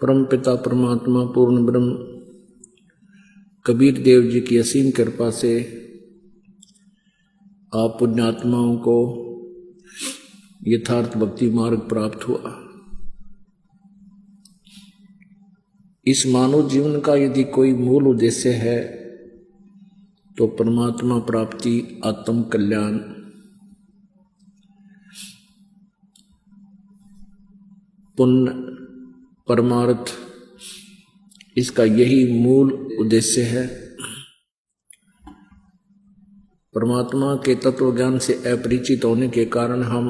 परम पिता परमात्मा पूर्ण ब्रह्म कबीर देव जी की असीम कृपा से आप पुण्यात्माओं को यथार्थ भक्ति मार्ग प्राप्त हुआ। इस मानव जीवन का यदि कोई मूल उद्देश्य है तो परमात्मा प्राप्ति, आत्म कल्याण, पुण्य, परमार्थ, इसका यही मूल उद्देश्य है। परमात्मा के तत्व ज्ञान से अपरिचित होने के कारण हम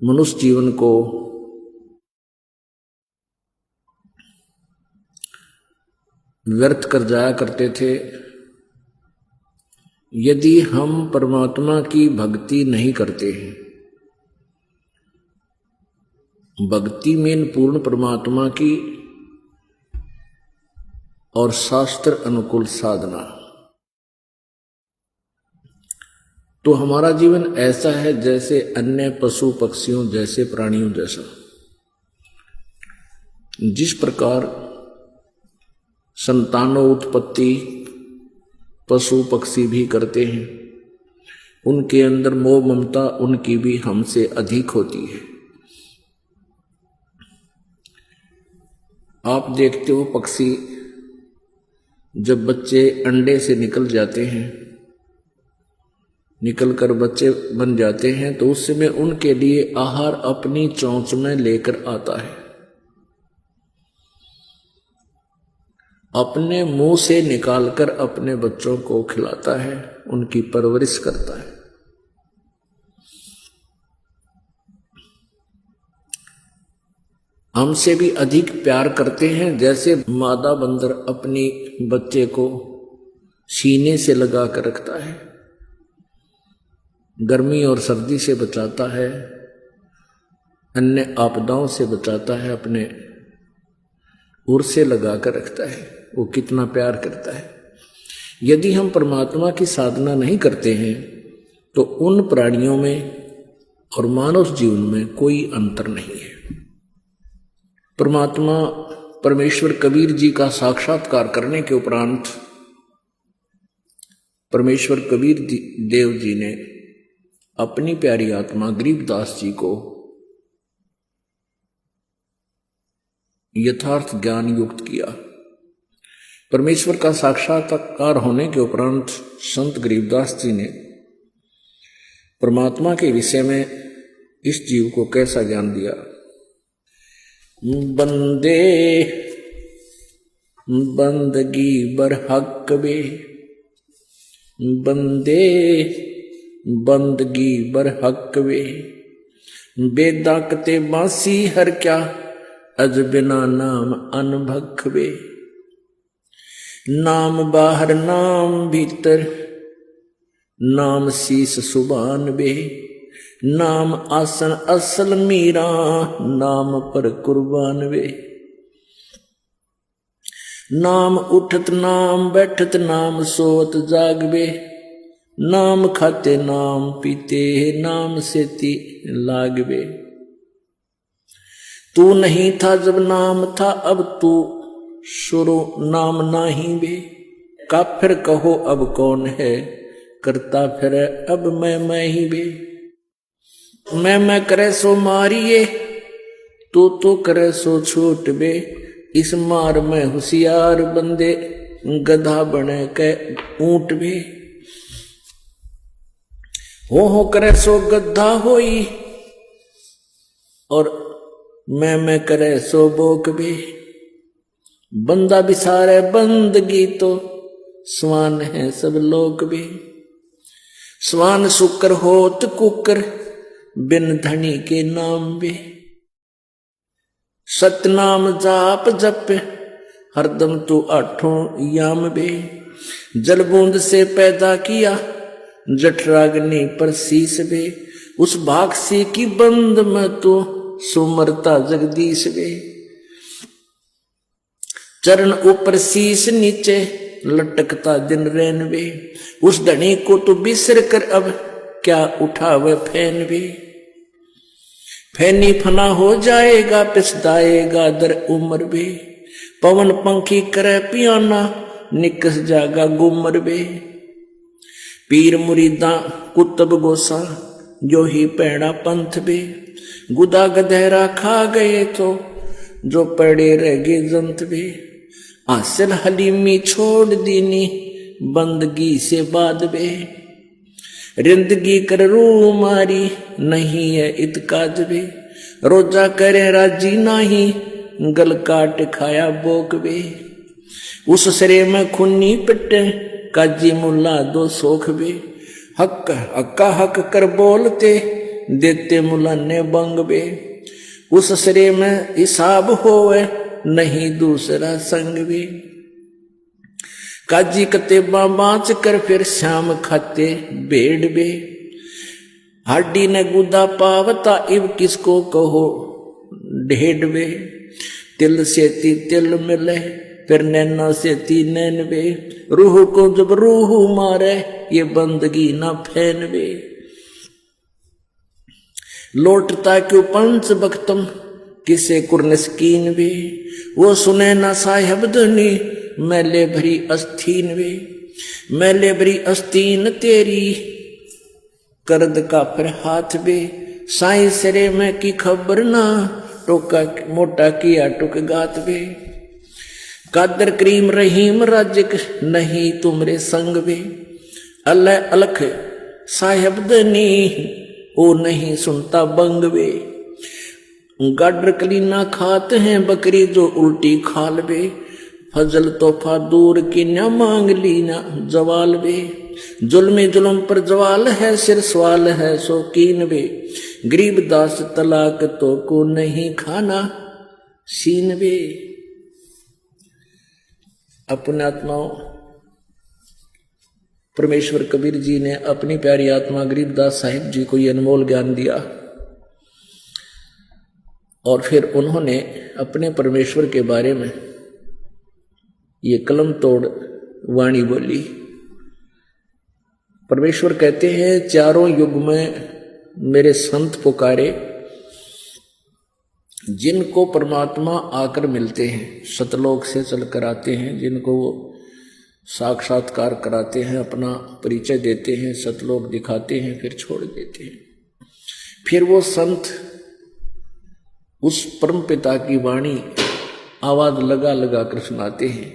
मनुष्य जीवन को व्यर्थ कर जाया करते थे। यदि हम परमात्मा की भक्ति नहीं करते हैं, भक्ति में पूर्ण परमात्मा की और शास्त्र अनुकूल साधना, तो हमारा जीवन ऐसा है जैसे अन्य पशु पक्षियों जैसे, प्राणियों जैसा। जिस प्रकार संतानोत्पत्ति पशु पक्षी भी करते हैं, उनके अंदर मोह ममता उनकी भी हमसे अधिक होती है। आप देखते हो पक्षी जब बच्चे अंडे से निकल जाते हैं, निकलकर बच्चे बन जाते हैं, तो उस समय उनके लिए आहार अपनी चोंच में लेकर आता है, अपने मुंह से निकालकर अपने बच्चों को खिलाता है, उनकी परवरिश करता है। हमसे भी अधिक प्यार करते हैं, जैसे मादा बंदर अपनी बच्चे को सीने से लगा कर रखता है, गर्मी और सर्दी से बचाता है, अन्य आपदाओं से बचाता है, अपने उर से लगा कर रखता है। वो कितना प्यार करता है। यदि हम परमात्मा की साधना नहीं करते हैं तो उन प्राणियों में और मानव जीवन में कोई अंतर नहीं है। परमात्मा परमेश्वर कबीर जी का साक्षात्कार करने के उपरांत परमेश्वर कबीर देव जी ने अपनी प्यारी आत्मा गरीबदास जी को यथार्थ ज्ञान युक्त किया। परमेश्वर का साक्षात्कार होने के उपरांत संत गरीबदास जी ने परमात्मा के विषय में इस जीव को कैसा ज्ञान दिया। बंदे बंदगी बरहक बे, बंदे बंदगी बरहक बे, बेदाकते बासी हर क्या, अज बिना नाम अनभख बे। नाम बाहर नाम भीतर, नाम शीस सुबान बे, नाम आसन असल मीरा, नाम पर कुर्बान वे। नाम उठत नाम बैठत, नाम सोवत जागबे, नाम खाते नाम पीते, नाम सेती लागबे। तू नहीं था जब नाम था, अब तू शुरू नाम नाही बे। काफिर कहो अब कौन है, करता फिर अब मैं ही बे। मैं करे सो मारिए, तो करे सो छूट बे। इस मार में होशियार बंदे, गधा बने के ऊंट बे। हो करे सो गधा होई, और मैं करे सो बोक बे। बंदा बिसारे बंदगी, तो स्वान है सब लोग भी। स्वान शुक्र होत कुकर, बिन धनी के नाम बे। सतनाम जाप जप, हरदम तू आठों याम बे। जल बूंद से पैदा किया, जठराग्नि पर शीस बे। उस भागसी की बंद में तो सुमरता जगदीश बे। चरण ऊपर शीश नीचे, लटकता दिन रैन बे। उस धनी को तो बिसर कर अब क्या उठावे फैन बे। फैनी फना हो जाएगा पिसदाएगा दर उम्र बे, पवन पंखी करे पियाना निकस जागा गुमर बे। पीर मुरीदा कुतुब गोसा जो ही पैड़ा पंथ बे, गुदा गधेरा खा गए तो जो पड़े रह गए जंत बे। आसिल हलीमी छोड़ दीनी बंदगी से बाद बे, रिंदगी कर रू मारी नहीं है इतकाज बे। रोजा करे राजी नाही गल काट खाया बोक बे, उस सरे में खुन्नी पिटे काजी मुल्ला दो सोख बे। हक हक्का हक कर बोलते देते मुल्ला ने बंग बे, उस सरे में हिसाब होवे नहीं दूसरा संग बे। काजी कतेबा बाँच कर फिर शाम खाते बेड़ बे, हाडी ने गुदा पावता इब किसको कहो ढेड बे। तिल से तिल मिले फिर नैना से नैन बे, रूह को जब रूह मारे ये बंदगी ना फैन बे। लौटता क्यों पंच बख्तम किसे कुर्नस्कीन बे, वो सुने ना साहिब धनी मैले भरी अस्तीन वे। मैले भरी अस्तीन तेरी करद का फिर हाथ बे, साई सरे में की खबर ना टोका मोटा किया टुक गात बे। कादर करीम रहीम राजिक नहीं तुमरे संग बे, अल्लाह अलख साहिब दनी ओ नहीं सुनता बंग बे। गाडर कलीना खाते हैं बकरी जो उल्टी खाल बे, फजल तोहफा दूर की न मांग ली ना जवाल बे। जुल्म जुल्म पर जवाल है सिर सवाल है शौकीन बे, गरीब दास तलाक तो को नहीं खाना सीन बे। अपने आत्माओं परमेश्वर कबीर जी ने अपनी प्यारी आत्मा गरीबदास साहिब जी को ये अनमोल ज्ञान दिया और फिर उन्होंने अपने परमेश्वर के बारे में ये कलम तोड़ वाणी बोली। परमेश्वर कहते हैं चारों युग में मेरे संत पुकारे, जिनको परमात्मा आकर मिलते हैं, सतलोक से चलकर आते हैं, जिनको वो साक्षात्कार कराते हैं, अपना परिचय देते हैं, सतलोक दिखाते हैं, फिर छोड़ देते हैं। फिर वो संत उस परम पिता की वाणी आवाज लगा लगा कर सुनाते हैं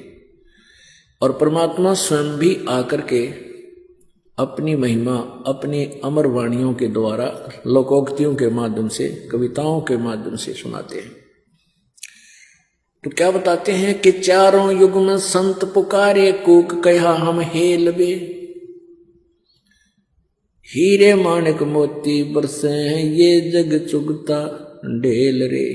और परमात्मा स्वयं भी आकर के अपनी महिमा अपनी अमर वाणियों के द्वारा लोकोक्तियों के माध्यम से, कविताओं के माध्यम से सुनाते हैं। तो क्या बताते हैं कि चारों युग में संत पुकारे कूक कहा हम हेल बे, हीरे माणिक मोती बरसे हैं ये जग चुगता ढेल रे।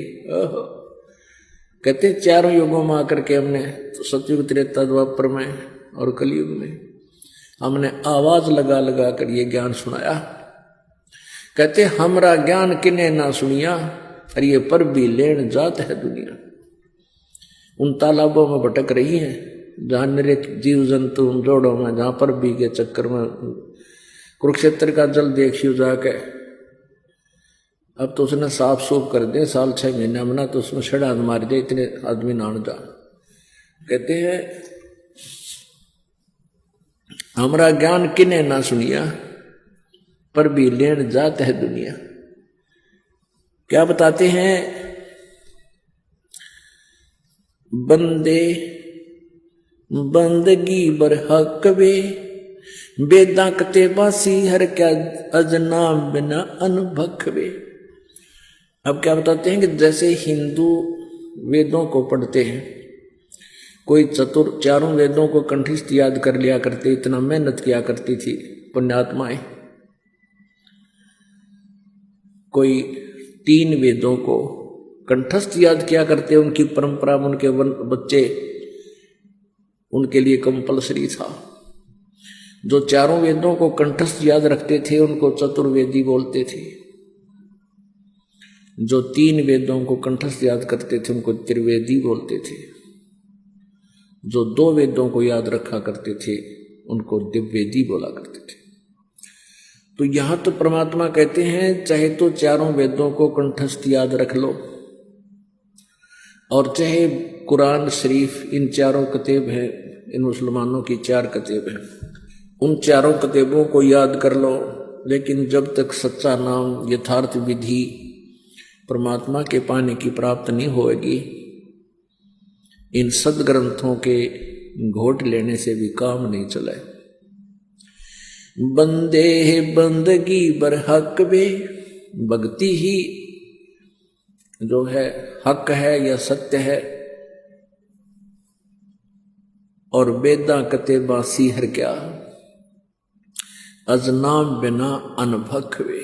कहते चारों युगों में आकर के हमने तो सतयुग त्रेता द्वापर में और कलयुग में हमने आवाज लगा लगा कर ये ज्ञान सुनाया। कहते हमरा ज्ञान किने ना सुनिया और ये पर भी लेन जात है दुनिया। उन तालाबों में भटक रही है जहां निरे जीव जंतु जोड़ों में, जहां पर भी के चक्कर में कुरुक्षेत्र का जल देखियो जाके। अब तो उसने साफ सूफ कर दे, साल 6 महीना में ना तो उसमें छड़ान मार दे, इतने आदमी नान जा। कहते हैं हमारा ज्ञान किने ना सुनिया पर भी लेन जात है दुनिया। क्या बताते हैं बंदे बंदगी बर हक वे, बेदा कते बासी हर क्या अजना बिना अनभख वे। अब क्या बताते हैं कि जैसे हिंदू वेदों को पढ़ते हैं, कोई चतुर चारों वेदों को कंठस्थ याद कर लिया करते, इतना मेहनत किया करती थी पुण्यात्माएं। कोई 3 वेदों को कंठस्थ याद किया करते, उनकी परंपरा में उनके बच्चे उनके लिए कंपलसरी था। जो चारों वेदों को कंठस्थ याद रखते थे उनको चतुर्वेदी बोलते थे। जो 3 वेदों को कंठस्थ याद करते थे उनको त्रिवेदी बोलते थे। जो 2 वेदों को याद रखा करते थे उनको दिव्यवेदी बोला करते थे। तो यहां तो परमात्मा कहते हैं चाहे तो चारों वेदों को कंठस्थ याद रख लो, और चाहे कुरान शरीफ, इन चारों कतेब हैं, इन मुसलमानों की 4 कतेब हैं, उन चारों कतेबों को याद कर लो, लेकिन जब तक सच्चा नाम यथार्थ विधि परमात्मा के पाने की प्राप्त नहीं होगी, इन सदग्रंथों के घोट लेने से भी काम नहीं चले। बंदे बंदगी बरहक वे, भक्ति ही जो है हक है या सत्य है, और वेदा कतेबा सीहर क्या, अज नाम बिना अनभक वे।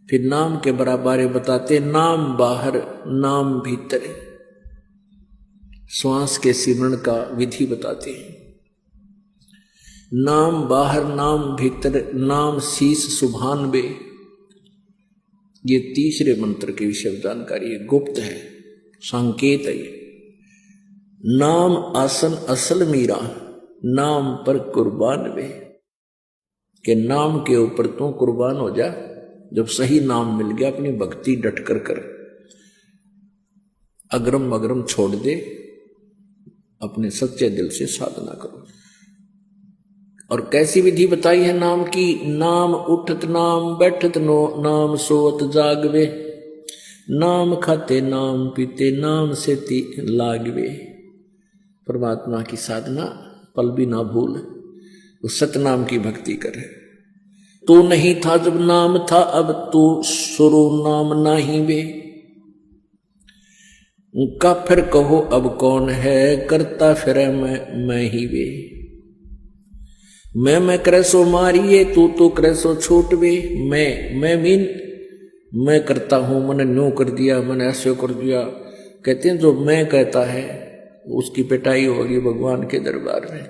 फिर नाम के बराबर बताते, नाम बाहर नाम भीतर, श्वास के सिमरण का विधि बताते हैं। नाम बाहर नाम भीतर, नाम शीश सुभान बे, ये तीसरे मंत्र के विषय जानकारी है, गुप्त है, संकेत है। नाम आसन असल मीरा, नाम पर कुर्बान बे, के नाम के ऊपर तू कुर्बान हो जा। जब सही नाम मिल गया, अपनी भक्ति डटकर कर, अग्रम अग्रम छोड़ दे, अपने सच्चे दिल से साधना करो। और कैसी विधि बताई है नाम की, नाम उठत नाम बैठत नो, नाम सोवत जागवे, नाम खाते नाम पीते, नाम से लागवे। परमात्मा की साधना पल भी ना भूल, उस सतनाम की भक्ति करे। तू नहीं था जब नाम था, अब तू शुरू नाम नाही वे, काफिर कहो अब कौन है, करता फिरे मैं ही वे। मैं करे सो मारिए, तू करे सो छूट वे। मैं मीन मैं करता हूं, मैंने न्यू कर दिया, मैंने ऐसे कर दिया। कहते हैं जो मैं कहता है उसकी पिटाई होगी भगवान के दरबार में।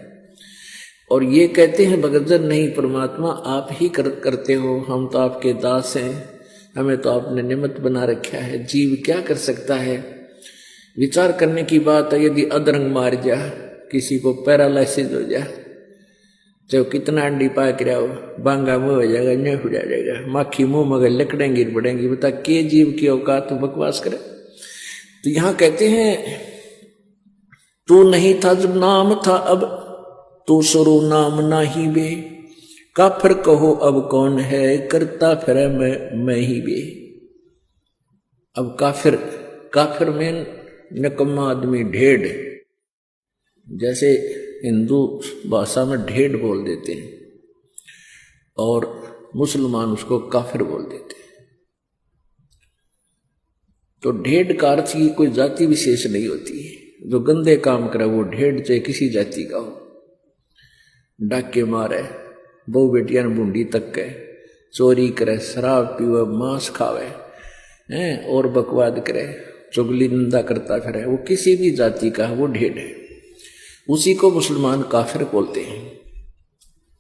और ये कहते हैं भगत नहीं, परमात्मा आप ही करते हो, हम तो आपके दास हैं, हमें तो आपने निमित्त बना रखा है। जीव क्या कर सकता है? विचार करने की बात है, यदि अधरंग मार जा, किसी को पैरालिसिस हो जाए, चाहे कितना अंडी पाक रहा हो, बांगा मुंह हो जाएगा, न्यू हो जाएगा, माखी मुंह मगर लकड़ें गिर पड़ेंगी। बता के जीव की औकात तो बकवास करे। तो यहां कहते हैं तू नहीं था जब नाम था, अब तू शुरू नाम नाही बे, काफिर कहो अब कौन है, करता फिर मैं ही बे। अब काफिर में निकम्मा आदमी, ढेढ़, जैसे हिंदू भाषा में ढेढ़ बोल देते हैं और मुसलमान उसको काफिर बोल देते हैं। तो ढेढ़ का अर्थ की कोई जाति विशेष नहीं होती है। जो गंदे काम करे वो ढेढ़, चाहे किसी जाति का हो, डाके मारे, बहु बेटियां बूंदी तक के, चोरी करे, शराब पीवे, मांस खावे हैं और बकवाद करे, चुगली निंदा करता फिरे, वो किसी भी जाति का वो ढेढ़ है। उसी को मुसलमान काफिर बोलते हैं।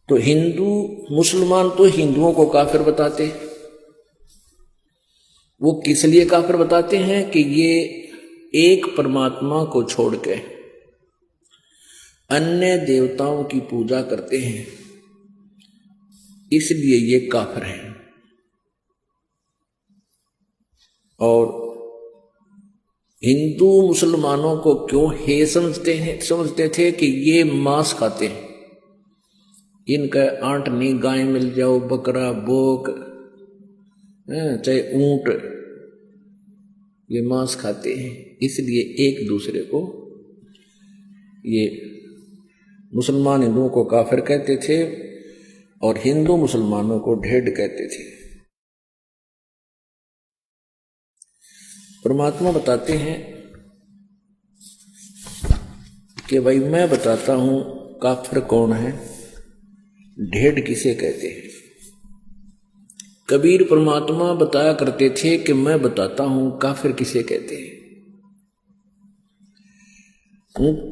तो हिंदू मुसलमान तो हिंदुओं को काफिर बताते, वो किस लिए काफिर बताते हैं कि ये एक परमात्मा को छोड़ के अन्य देवताओं की पूजा करते हैं, इसलिए ये काफिर हैं। और हिंदू मुसलमानों को क्यों हे समझते थे कि ये मांस खाते हैं, इनका आंट नहीं, गाय मिल जाओ, बकरा, बोक, चाहे ऊंट, ये मांस खाते हैं। इसलिए एक दूसरे को ये मुसलमान हिंदुओं को काफिर कहते थे और हिंदू मुसलमानों को ढेढ़ कहते थे। परमात्मा बताते हैं कि भाई मैं बताता हूं काफिर कौन है, ढेढ़ किसे कहते हैं। कबीर परमात्मा बताया करते थे कि मैं बताता हूं काफिर किसे कहते हैं।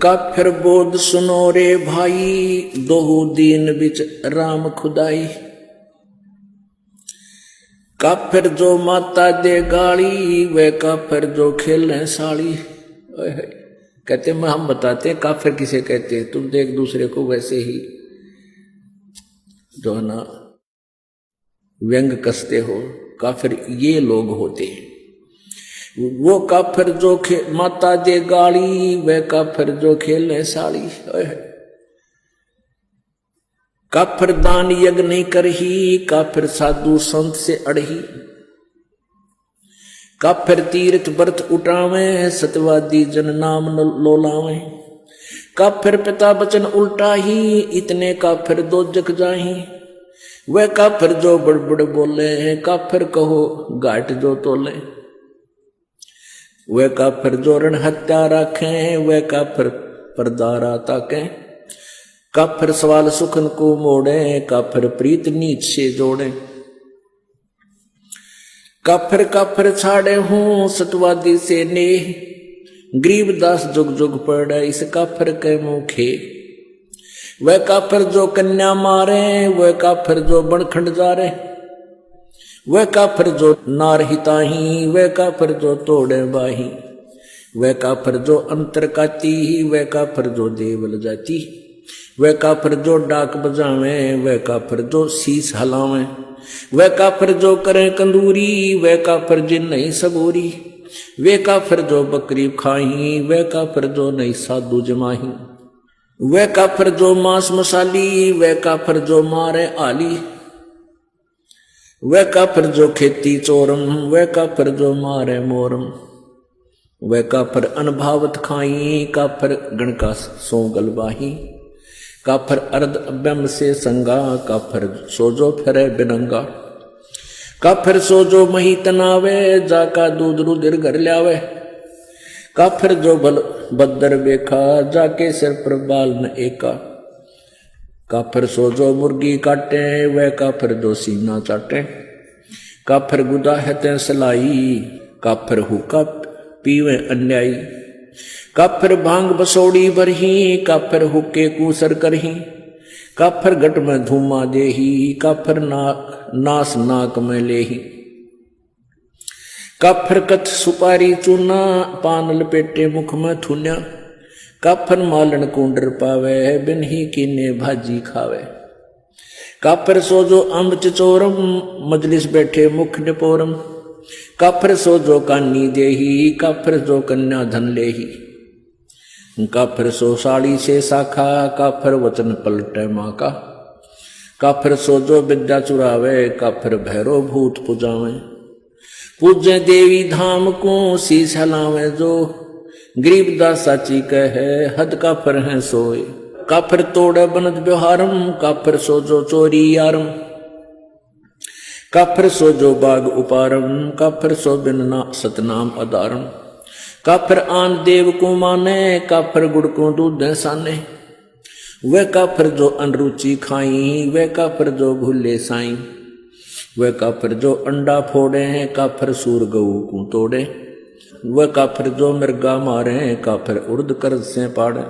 काफिर बोध सुनो रे भाई, दोहु दीन बिच राम खुदाई। काफिर जो माता दे गाली, वे काफिर जो खेले साड़ी। कहते मैं हम बताते हैं काफिर किसे कहते हैं, तुम तो एक दूसरे को वैसे ही जो है ना व्यंग कसते हो। काफिर ये लोग होते हैं। वो काफिर जो माता दे गाली, वे काफिर जो खेले साड़ी। काफिर दान यज्ञ नहीं करही, काफिर साधु संत से अड़ही। काफिर तीर्थ व्रत उठावे, सतवादी जन नाम लोलावे। काफिर पिता वचन उल्टा ही, इतने काफिर दो जग जाही। वह काफिर जो बड़बड़ बोले, काफिर कहो घाट जो तोले। वह काफिर जो रण हत्या राखें, वह काफिर परदारा ताके। काफिर सवाल सुखन को मोड़े, काफिर प्रीत नीच से जोड़े। काफिर काफिर छाड़े हूं, सतवादी से नेह। गरीबदास जुग जुग पड़े, इस काफिर के मुखे। वह काफिर जो कन्या मारे, वह काफिर जो बनखंड जारे। वह काफिर जो नार हिताही, वह काफिर जो तोड़े बाही। वह काफिर जो अंतर काती, वह काफिर जो देवल जाती। वह काफिर जो डाक बजावे, वह काफिर जो शीस हलावे। वह काफिर जो करे कंदूरी, वह काफिर जिन नहीं सबूरी। वे काफिर जो बकरी खाही, वह काफिर जो नहीं साधु जमाही। वह काफिर जो मांस मसाली, वह काफिर जो मारे आली। वह काफिर जो खेती चोरम, वह काफिर जो मारे मोरम। वह काफिर अनभावत खाई, काफिर गण का सो गलबाही। काफिर अर्ध अभ्यम से संगा, काफिर सोजो फिरे बिनंगा। काफिर सोजो मही तनावे, जाका दूध रुधिर घर ल्यावे। काफिर जो भल बदर बेखा, जाके सिर पर बाल न एका। काफिर सोजो मुर्गी काटे, वह काफिर जो सीना चाटे। काफिर गुदा है ते सलाई, काफिर हुक्का पीवे अन्यायी। काफिर भांग बसोड़ी बरही, काफिर हुक्के कूसर करही। काफिर घट में धूमा देही, काफिर नास नाक में लेही। काफिर कथ सुपारी चूना, पान लपेटे मुख में थुन्या। काफिर मालन कुंडर पावे, बिन ही कीने भाजी खावे। काफिर सोजो अम्ब चचोरम, मजलिस बैठे मुख निपोरम। काफिर सोजो कानी देही, काफिर जो कन्या धन लेही। काफिर सो साड़ी से शाखा, काफिर वचन पलटे माँ का। काफिर सोजो विद्या चुरावे, काफिर भैरो भूत पुजावे। पूजे देवी धाम को शीश हलावे जो, गरीबदास साची कहे हद काफिर है सोए। काफिर तोड़े बनत व्यवहारम, काफिर सोजो चोरी यारम। काफिर सोजो बाग उपारम, काफिर सो बिन सतनाम अदारम। काफिर आन देव को माने, काफिर गुड़ को दूध साने। वह काफिर जो अनरुचि खाई, वह काफिर जो भूले साई। वह काफिर जो अंडा फोड़े, काफिर सूर गऊ को तोड़े। वह काफिर जो मृगा मारे, काफिर उर्द कर्ज से पाड़े।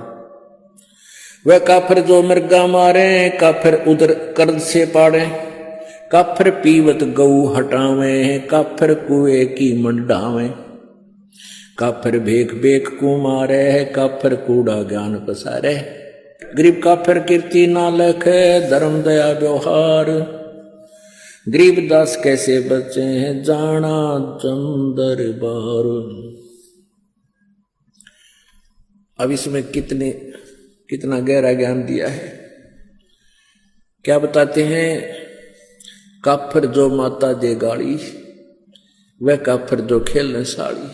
वह काफिर जो मृगा मारे, काफिर उदर कर्ज से पाड़े। काफिर पीवत गऊ हटावे, काफिर कुएं की मंडावे। काफिर भेख भेख को मारे, काफिर कूड़ा ज्ञान पसारे। गरीब काफिर कीर्ति ना लखे, धर्म दया व्यवहार। गरीबदास कैसे बचे हैं, जाना चंदर बार। अब इसमें कितना गहरा ज्ञान दिया है। क्या बताते हैं, काफिर जो माता दे गाड़ी, वह काफिर जो खेलने साड़ी।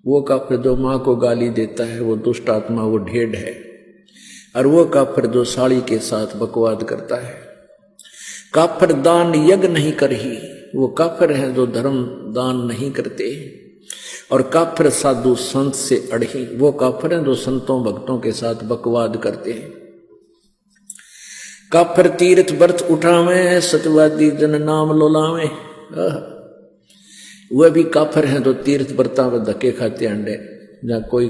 वो काफिर जो माँ को गाली देता है, वो दुष्ट आत्मा, वो ढेड़ है। और वो काफिर जो साड़ी के साथ बकवाद करता है। काफिर दान यज्ञ नहीं करही, वो काफिर हैं जो धर्म दान नहीं करते। और काफिर साधु संत से अड़ही, वो काफिर हैं जो संतों भक्तों के साथ बकवाद करते हैं। काफिर तीर्थ व्रत उठावे, सतवादी जन नाम लोलावे। वह भी काफिर हैं जो तीर्थ व्रता में धक्के खाते अंडे। जहाँ कोई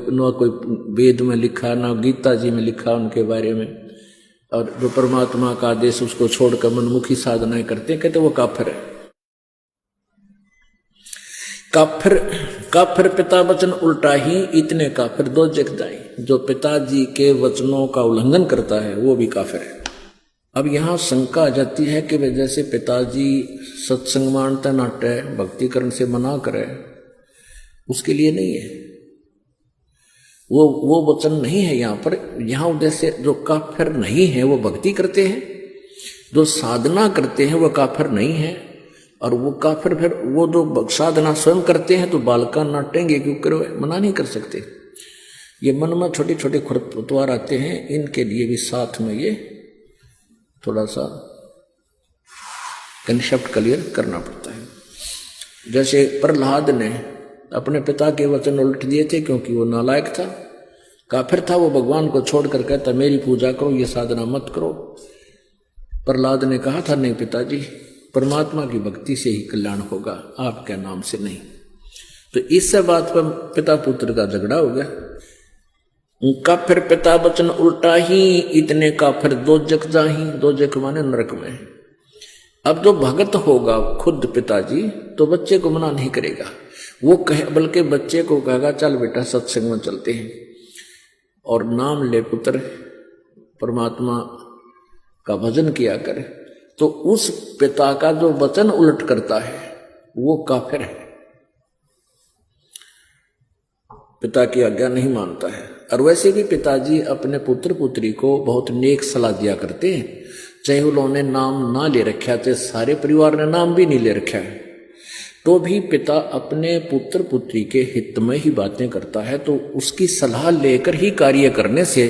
वेद में लिखा, ना गीता जी में लिखा उनके बारे में। और जो परमात्मा का आदेश उसको छोड़कर मनमुखी साधनाएं करते, कहते वो काफिर है। काफिर पिता वचन उल्टा ही, इतने काफिर दो जग जाए। जो पिताजी के वचनों का उल्लंघन करता है वो भी काफिर है। अब यहां शंका आ जाती है कि वे जैसे पिताजी सत्संग मानते नाटे भक्तिकरण से मना करे, उसके लिए नहीं है, वो वचन नहीं है यहां पर। यहां उद्देश्य जो काफिर नहीं है वो भक्ति करते हैं, जो साधना करते हैं वो काफिर नहीं है, और वो काफिर फिर वो जो साधना स्वयं करते हैं तो बालका नाटेंगे क्यों करो, मना नहीं कर सकते। ये मन में छोटे छोटे खरपतवार आते हैं, इनके लिए भी साथ में ये थोड़ा सा कंसेप्ट क्लियर करना पड़ता है। जैसे प्रहलाद ने अपने पिता के वचन उल्ट दिए थे क्योंकि वो नालायक था, काफिर था, वो भगवान को छोड़कर कहता मेरी पूजा करो, ये साधना मत करो। प्रहलाद ने कहा था नहीं पिताजी, परमात्मा की भक्ति से ही कल्याण होगा, आपके नाम से नहीं। तो इस बात पर पिता पुत्र का झगड़ा हो गया। काफिर पिता वचन उल्टा ही, इतने काफिर दोजक जाही, दोजक माने नरक में। अब जो भगत होगा खुद पिताजी तो बच्चे को मना नहीं करेगा, वो कहे बल्कि बच्चे को कहेगा चल बेटा सत्संग में चलते हैं और नाम ले पुत्र, परमात्मा का भजन किया करे। तो उस पिता का जो वचन उलट करता है वो काफिर है, पिता की आज्ञा नहीं मानता है। और वैसे भी पिताजी अपने पुत्र पुत्री को बहुत नेक सलाह दिया करते हैं, चाहे उन्होंने नाम ना ले रखा, चाहे सारे परिवार ने नाम भी नहीं ले रखा है, तो भी पिता अपने पुत्र पुत्री के हित में ही बातें करता है। तो उसकी सलाह लेकर ही कार्य करने से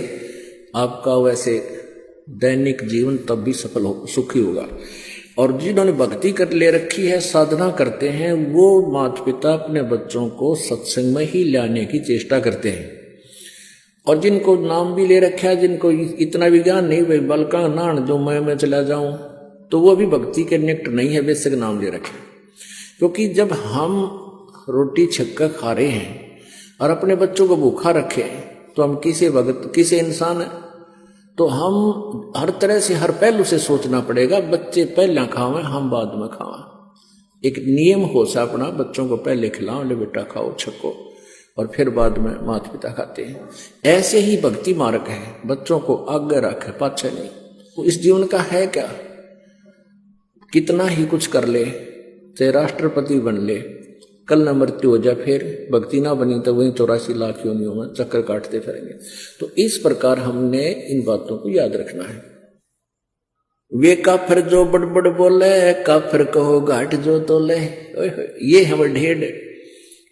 आपका वैसे दैनिक जीवन तब भी सफल हो, सुखी होगा। और जिन्होंने भक्ति कर ले रखी है, साधना करते हैं, वो माता पिता अपने बच्चों को सत्संग में ही लाने की चेष्टा करते हैं। और जिनको नाम भी ले रखा है, जिनको इतना भी ज्ञान नहीं, भाई बलका नान जो मैं चला जाऊं, तो वो भी भक्ति के निकट नहीं है, बेशक नाम ले रखे। क्योंकि जब हम रोटी छक्का खा रहे हैं और अपने बच्चों को भूखा रखे तो हम किसे भगत किसे इंसान है। तो हम हर तरह से हर पहलू से सोचना पड़ेगा, बच्चे पहले खावें हम बाद में खावें। एक नियम हो सा अपना, बच्चों को पहले खिलाओ, ले बेटा खाओ छको, और फिर बाद में माता पिता खाते हैं। ऐसे ही भक्ति मार्ग है, बच्चों को आगे रखे पाछे नहीं। तो इस जीवन का है क्या, कितना ही कुछ कर ले, चाहे राष्ट्रपति बन ले, कल न मृत्यु हो जाए, फिर भक्ति ना बनी तो वही 84 लाख योनियों में चक्कर काटते फिरेंगे। तो इस प्रकार हमने इन बातों को याद रखना है। वे काफिर जो बड़बड़ बोले, काफिर कहो घाट जो तोले, ये हम ढेर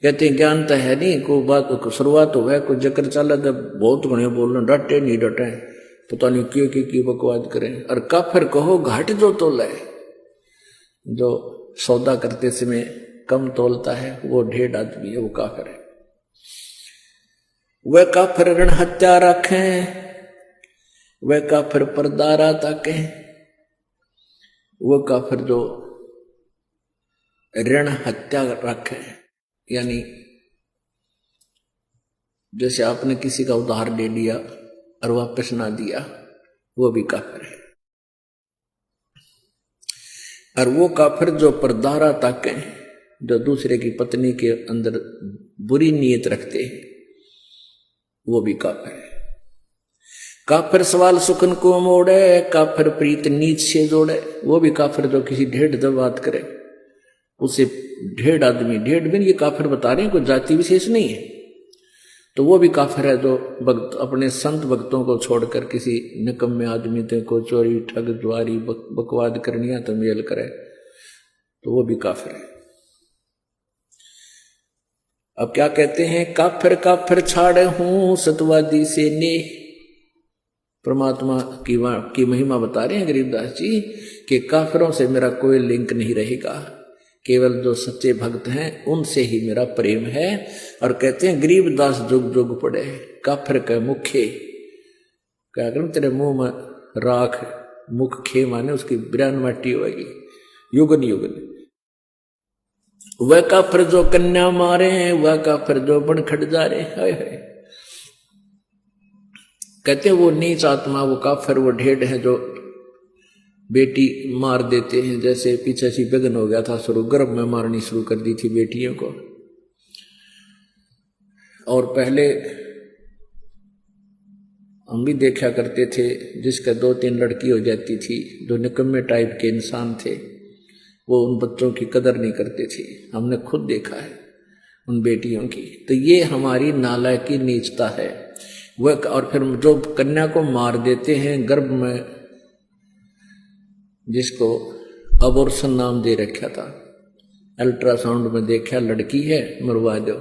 कहते हैं ज्ञान तो है नहीं, कोई बात को शुरुआत हो गया, कोई जकर चला तो बहुत घने बोलना, डटे नहीं डटे, पता नहीं क्यों की बकवाद करें। और काफिर कहो घाट जो तोले, जो सौदा करते समय कम तोलता है वो ढेर आदमी है, वो काफिर है। वह काफिर ऋण हत्या रखें, वह काफिर परदारा ताके, वह काफिर जो ऋण हत्या रखे, यानी जैसे आपने किसी का उधार ले लिया और वापस ना दिया, वो भी काफिर है। और वो काफिर जो परदारा ताके, जो दूसरे की पत्नी के अंदर बुरी नीयत रखते हैं, वो भी काफिर है। काफिर सवाल सुखन को मोड़े, काफिर प्रीत नीच से जोड़े, वो भी काफिर जो किसी ढेड़ जब बात करे उसे ढेड़ आदमी, ढेड़ भी ये काफिर बता रहे हैं, कोई जाति विशेष नहीं है, तो वो भी काफिर है। जो भक्त अपने संत भक्तों को छोड़कर किसी निकम्मे आदमी को चोरी ठग द्वारी बकवाद करनिया तो मेल करे, तो वो भी काफिर है। अब क्या कहते हैं, काफिर काफिर छाड़े हूं सतवादी से ने। परमात्मा की महिमा बता रहे हैं गरीबदास जी कि काफिरों से मेरा कोई लिंक नहीं रहेगा, केवल जो सच्चे भक्त हैं उनसे ही मेरा प्रेम है। और कहते हैं गरीबदास जुग जुग पड़े, काफिर के मुखे, क्या करूं तेरे मुंह में राख, मुख खे माने उसकी बिरान माटी होगी युगन युगन। वह काफिर जो कन्या मारे, वह काफिर जो बन खट जा रहे, हाय हाय। कहते वो नीच आत्मा, वो काफिर, वो ढेड़ है जो बेटी मार देते हैं। जैसे पीछे सी विघ्न हो गया था शुरू, गर्भ में मारनी शुरू कर दी थी बेटियों को। और पहले हम भी देखा करते थे, जिसका 2-3 लड़की हो जाती थी, जो निकम्मे टाइप के इंसान थे, वो उन बच्चों की कदर नहीं करते थे। हमने खुद देखा है उन बेटियों की। तो ये हमारी नालायकी नीचता है वह। और फिर जो कन्या को मार देते हैं गर्भ में, जिसको अबॉर्शन नाम दे रखा था, अल्ट्रासाउंड में देखा लड़की है, मरवा दो,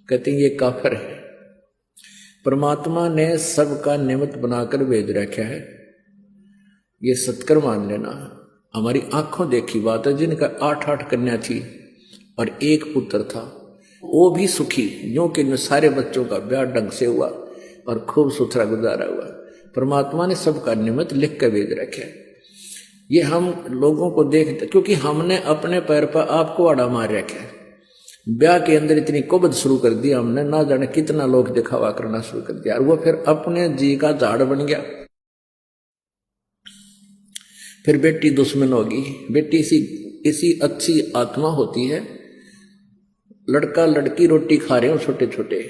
कहते हैं ये काफिर है। परमात्मा ने सबका निमित्त बनाकर भेज रखा है, ये सत्कर मान लेना। हमारी आंखों देखी बात है, जिनका 8-8 कन्या थी और 1 पुत्र था, वो भी सुखी, यूं कि सारे बच्चों का ब्याह ढंग से हुआ और खूब सुथरा गुजारा हुआ। परमात्मा ने सबका निमित्त लिख कर भेज रखा है। ये हम लोगों को देखते, क्योंकि हमने अपने पैर पर आपको आड़ा मार रखा है। ब्याह के अंदर इतनी कुबद शुरू कर दी हमने, ना जाने कितना लोग दिखावा करना शुरू कर दिया, और वो फिर अपने जी का झाड़ बन गया। फिर बेटी दुश्मन होगी। बेटी इसी अच्छी आत्मा होती है। लड़का लड़की रोटी खा रहे हो छोटे छोटे,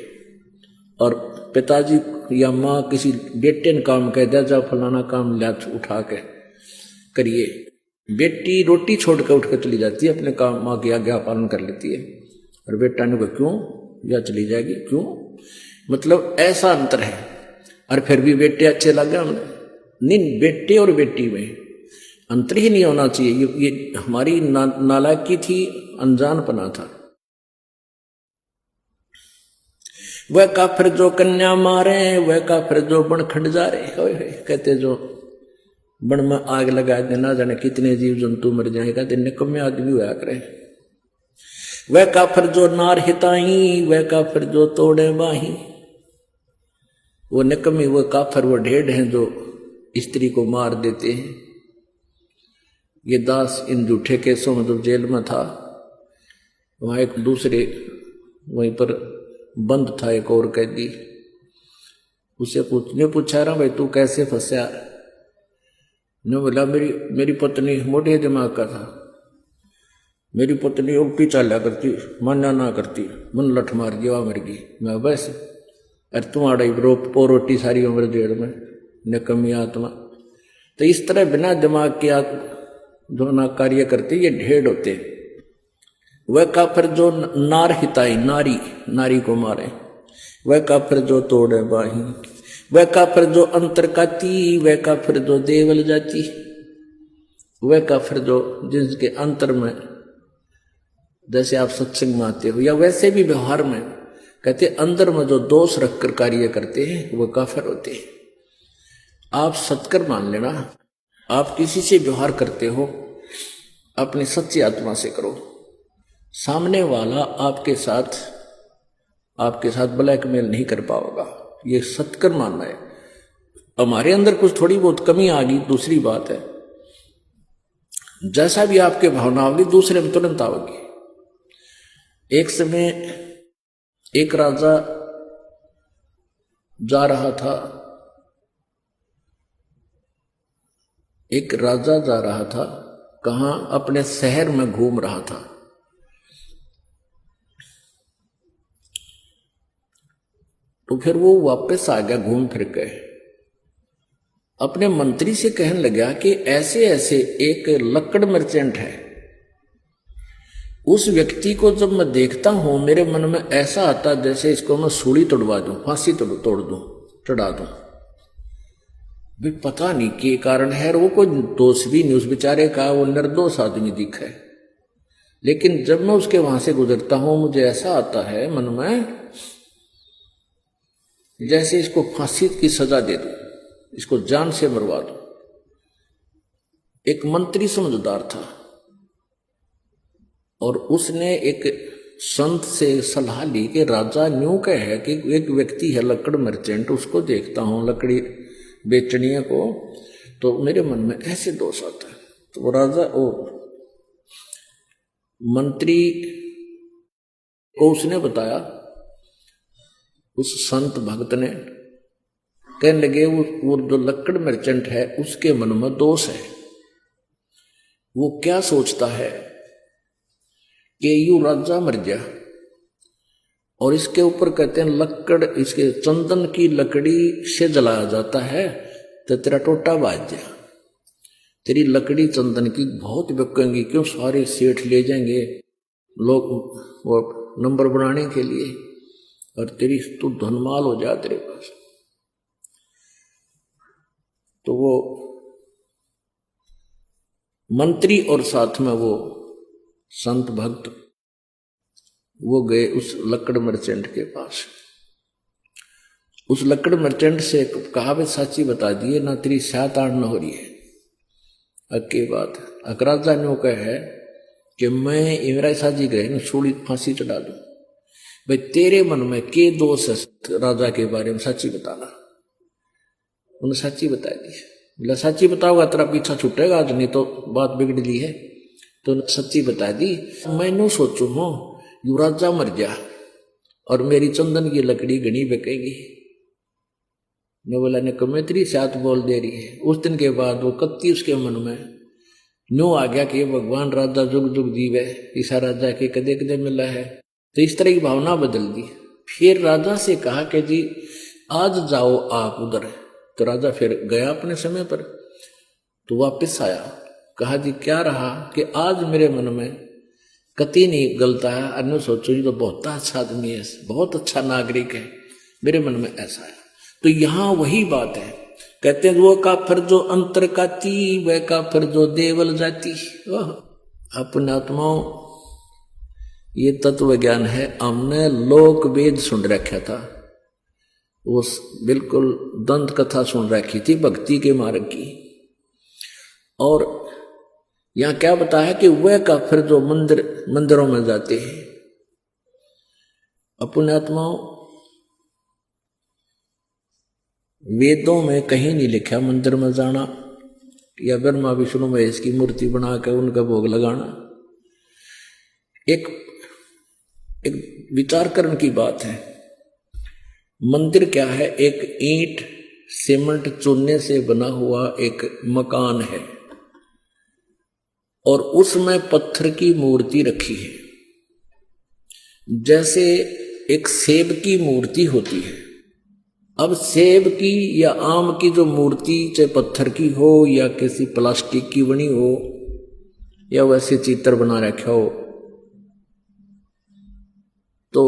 और पिताजी या माँ किसी बेटे ने काम कह दिया, जा फलाना काम ला उठा के करिए, बेटी रोटी छोड़ कर उठ कर चली जाती है, अपने काम माँ की आज्ञा पालन कर लेती है, और बेटा ने कहा क्यों, या चली जाएगी क्यों। मतलब ऐसा अंतर है। और फिर भी बेटे अच्छे लगे हमने, नहीं, बेटे और बेटी में अंतर ही नहीं होना चाहिए। ये हमारी नालायकी थी, अनजानपना था। वह काफिर जो कन्या मारे, वह काफिर जो बन खंड जा रहे, कहते जो बन में आग लगा देना, जाने कितने जीव जंतु मर जाएगा, दिन निकम्मे आदमी हुआ करे। वह काफिर जो नार हिताई, वह काफिर जो तोड़े बाही। वो निकम्मी, वो काफिर, वो ढेढ़ हैं जो स्त्री को मार देते हैं। ये दास इन झूठे केसों में जो जेल में था, वहां एक दूसरे वहीं पर बंद था एक और कैदी, उसे पूछा रहा भाई तू कैसे फंसा। ने बोला मेरी पत्नी मोटे दिमाग का था, मेरी पत्नी उल्टी चाला करती, माना ना करती, मन लठ मार दिया मर गई। मैं बस अरे तुम्हारा रोटी सारी उम्र जेल में, निकम्मी आत्मा। तो इस तरह बिना दिमाग के जो ना कार्य करते ये ढेढ़ होते। वह काफिर जो नार हिताई, नारी को मारे, वह काफिर जो तोड़े बाही, वह काफिर जो अंतर काती, वह काफिर जो देवल जाती। वह काफिर जो जिसके अंतर में, जैसे आप सत्संग में आते हो या वैसे भी व्यवहार में, कहते अंदर में जो दोष रखकर कार्य करते हैं वह काफिर होते हैं। आप सत्कर मान लेना, आप किसी से व्यवहार करते हो अपनी सच्ची आत्मा से करो, सामने वाला आपके साथ ब्लैकमेल नहीं कर पाओगा। ये सत्कर मानना है। हमारे अंदर कुछ थोड़ी बहुत कमी आ गई, दूसरी बात है, जैसा भी आपके भावना होगी दूसरे में तुरंत आओगी। एक समय एक राजा जा रहा था, कहां, अपने शहर में घूम रहा था। तो फिर वो वापस आ गया घूम फिर के, अपने मंत्री से कहने लगा कि ऐसे ऐसे एक लकड़ मर्चेंट है, उस व्यक्ति को जब मैं देखता हूं मेरे मन में ऐसा आता जैसे इसको मैं सूली तोड़वा दूं, फांसी तोड़ दूं, चढ़ा दूं। भी पता नहीं के कारण है, वो कोई दोष भी नहीं उस बेचारे का, वो निर्दोष आदमी दिखा है। लेकिन जब मैं उसके वहां से गुजरता हूं मुझे ऐसा आता है मन में जैसे इसको फांसी की सजा दे दूं, इसको जान से मरवा दूं। एक मंत्री समझदार था और उसने एक संत से सलाह ली कि राजा न्यू कह है कि एक व्यक्ति है लकड़ मर्चेंट, उसको देखता हूं लकड़ी बेचने को, तो मेरे मन में ऐसे दोष आता है। तो वो राजा मंत्री को उसने बताया, उस संत भक्त ने, कहने लगे वो जो लकड़ मर्चेंट है उसके मन में दोष है। वो क्या सोचता है कि यू राजा मर गया और इसके ऊपर कहते हैं लकड़, इसके चंदन की लकड़ी से जलाया जाता है तो तेरा टोटा बाज जा। तेरी लकड़ी चंदन की बहुत बिकेंगी, क्यों सारे सेठ ले जाएंगे लोग वो नंबर बनाने के लिए, और तेरी तू धनमाल हो जा तेरे पास। तो वो मंत्री और साथ में वो संत भक्त वो गए उस लकड़ मर्चेंट के पास। उस लकड़ मर्चेंट से कहा वे साची बता दिए ना, तेरी सात आठ न हो रही है। अक्की बात अकराजा ने कहा है कि मैं इमरान साजी गए न छोड़ी फांसी चढ़ा दूं। भाई तेरे मन में के दोष है राजा के बारे में, सच्ची बताना। उन्हें सच्ची बता दी। बोला सच्ची बताओगा तेरा पीछा छूटेगा आज, नहीं तो बात बिगड़ ली है। तो सच्ची बता दी। मैनू सोचू हूं युवराजा मर जा और मेरी चंदन की लकड़ी घनी बिकेगी। ने बोला ने कमेत्री साथ बोल दे रही है। उस दिन के बाद वो कत्ती उसके मन में नो आ गया कि भगवान राजा जुग जुग जीवे, ईसा राजा के कदे कदे मिला है। तो इस तरह की भावना बदल दी। फिर राजा से कहा कि जी आज जाओ आप उधर। तो राजा फिर गया अपने समय पर, तो वापस आया। कहा जी क्या रहा कि आज मेरे मन में कति नहीं गलता है, अन्य सोचो ये तो बहुत अच्छा आदमी है, बहुत अच्छा नागरिक है, मेरे मन में ऐसा है। तो यहां वही बात है, कहते हैं वो काफिर जो अंतर काती, वह काफिर जो देवल जाती। अपने आत्माओं ये तत्व ज्ञान है। हमने लोक वेद सुन रखा था, वो बिल्कुल दंत कथा सुन रखी थी भक्ति के मार्ग की। और यहां क्या बताया कि वह काफिर जो मंदिरों में जाते हैं। अपने आत्माओं वेदों में कहीं नहीं लिखा मंदिर में जाना या ब्रह्मा विष्णु महेश की मूर्ति बनाकर उनका भोग लगाना। एक विचार करने की बात है। मंदिर क्या है? एक ईंट सीमेंट चूने से बना हुआ एक मकान है और उसमें पत्थर की मूर्ति रखी है। जैसे एक सेब की मूर्ति होती है। अब सेब की या आम की जो मूर्ति चाहे पत्थर की हो या किसी प्लास्टिक की बनी हो या वैसे चित्र बना रखा हो, तो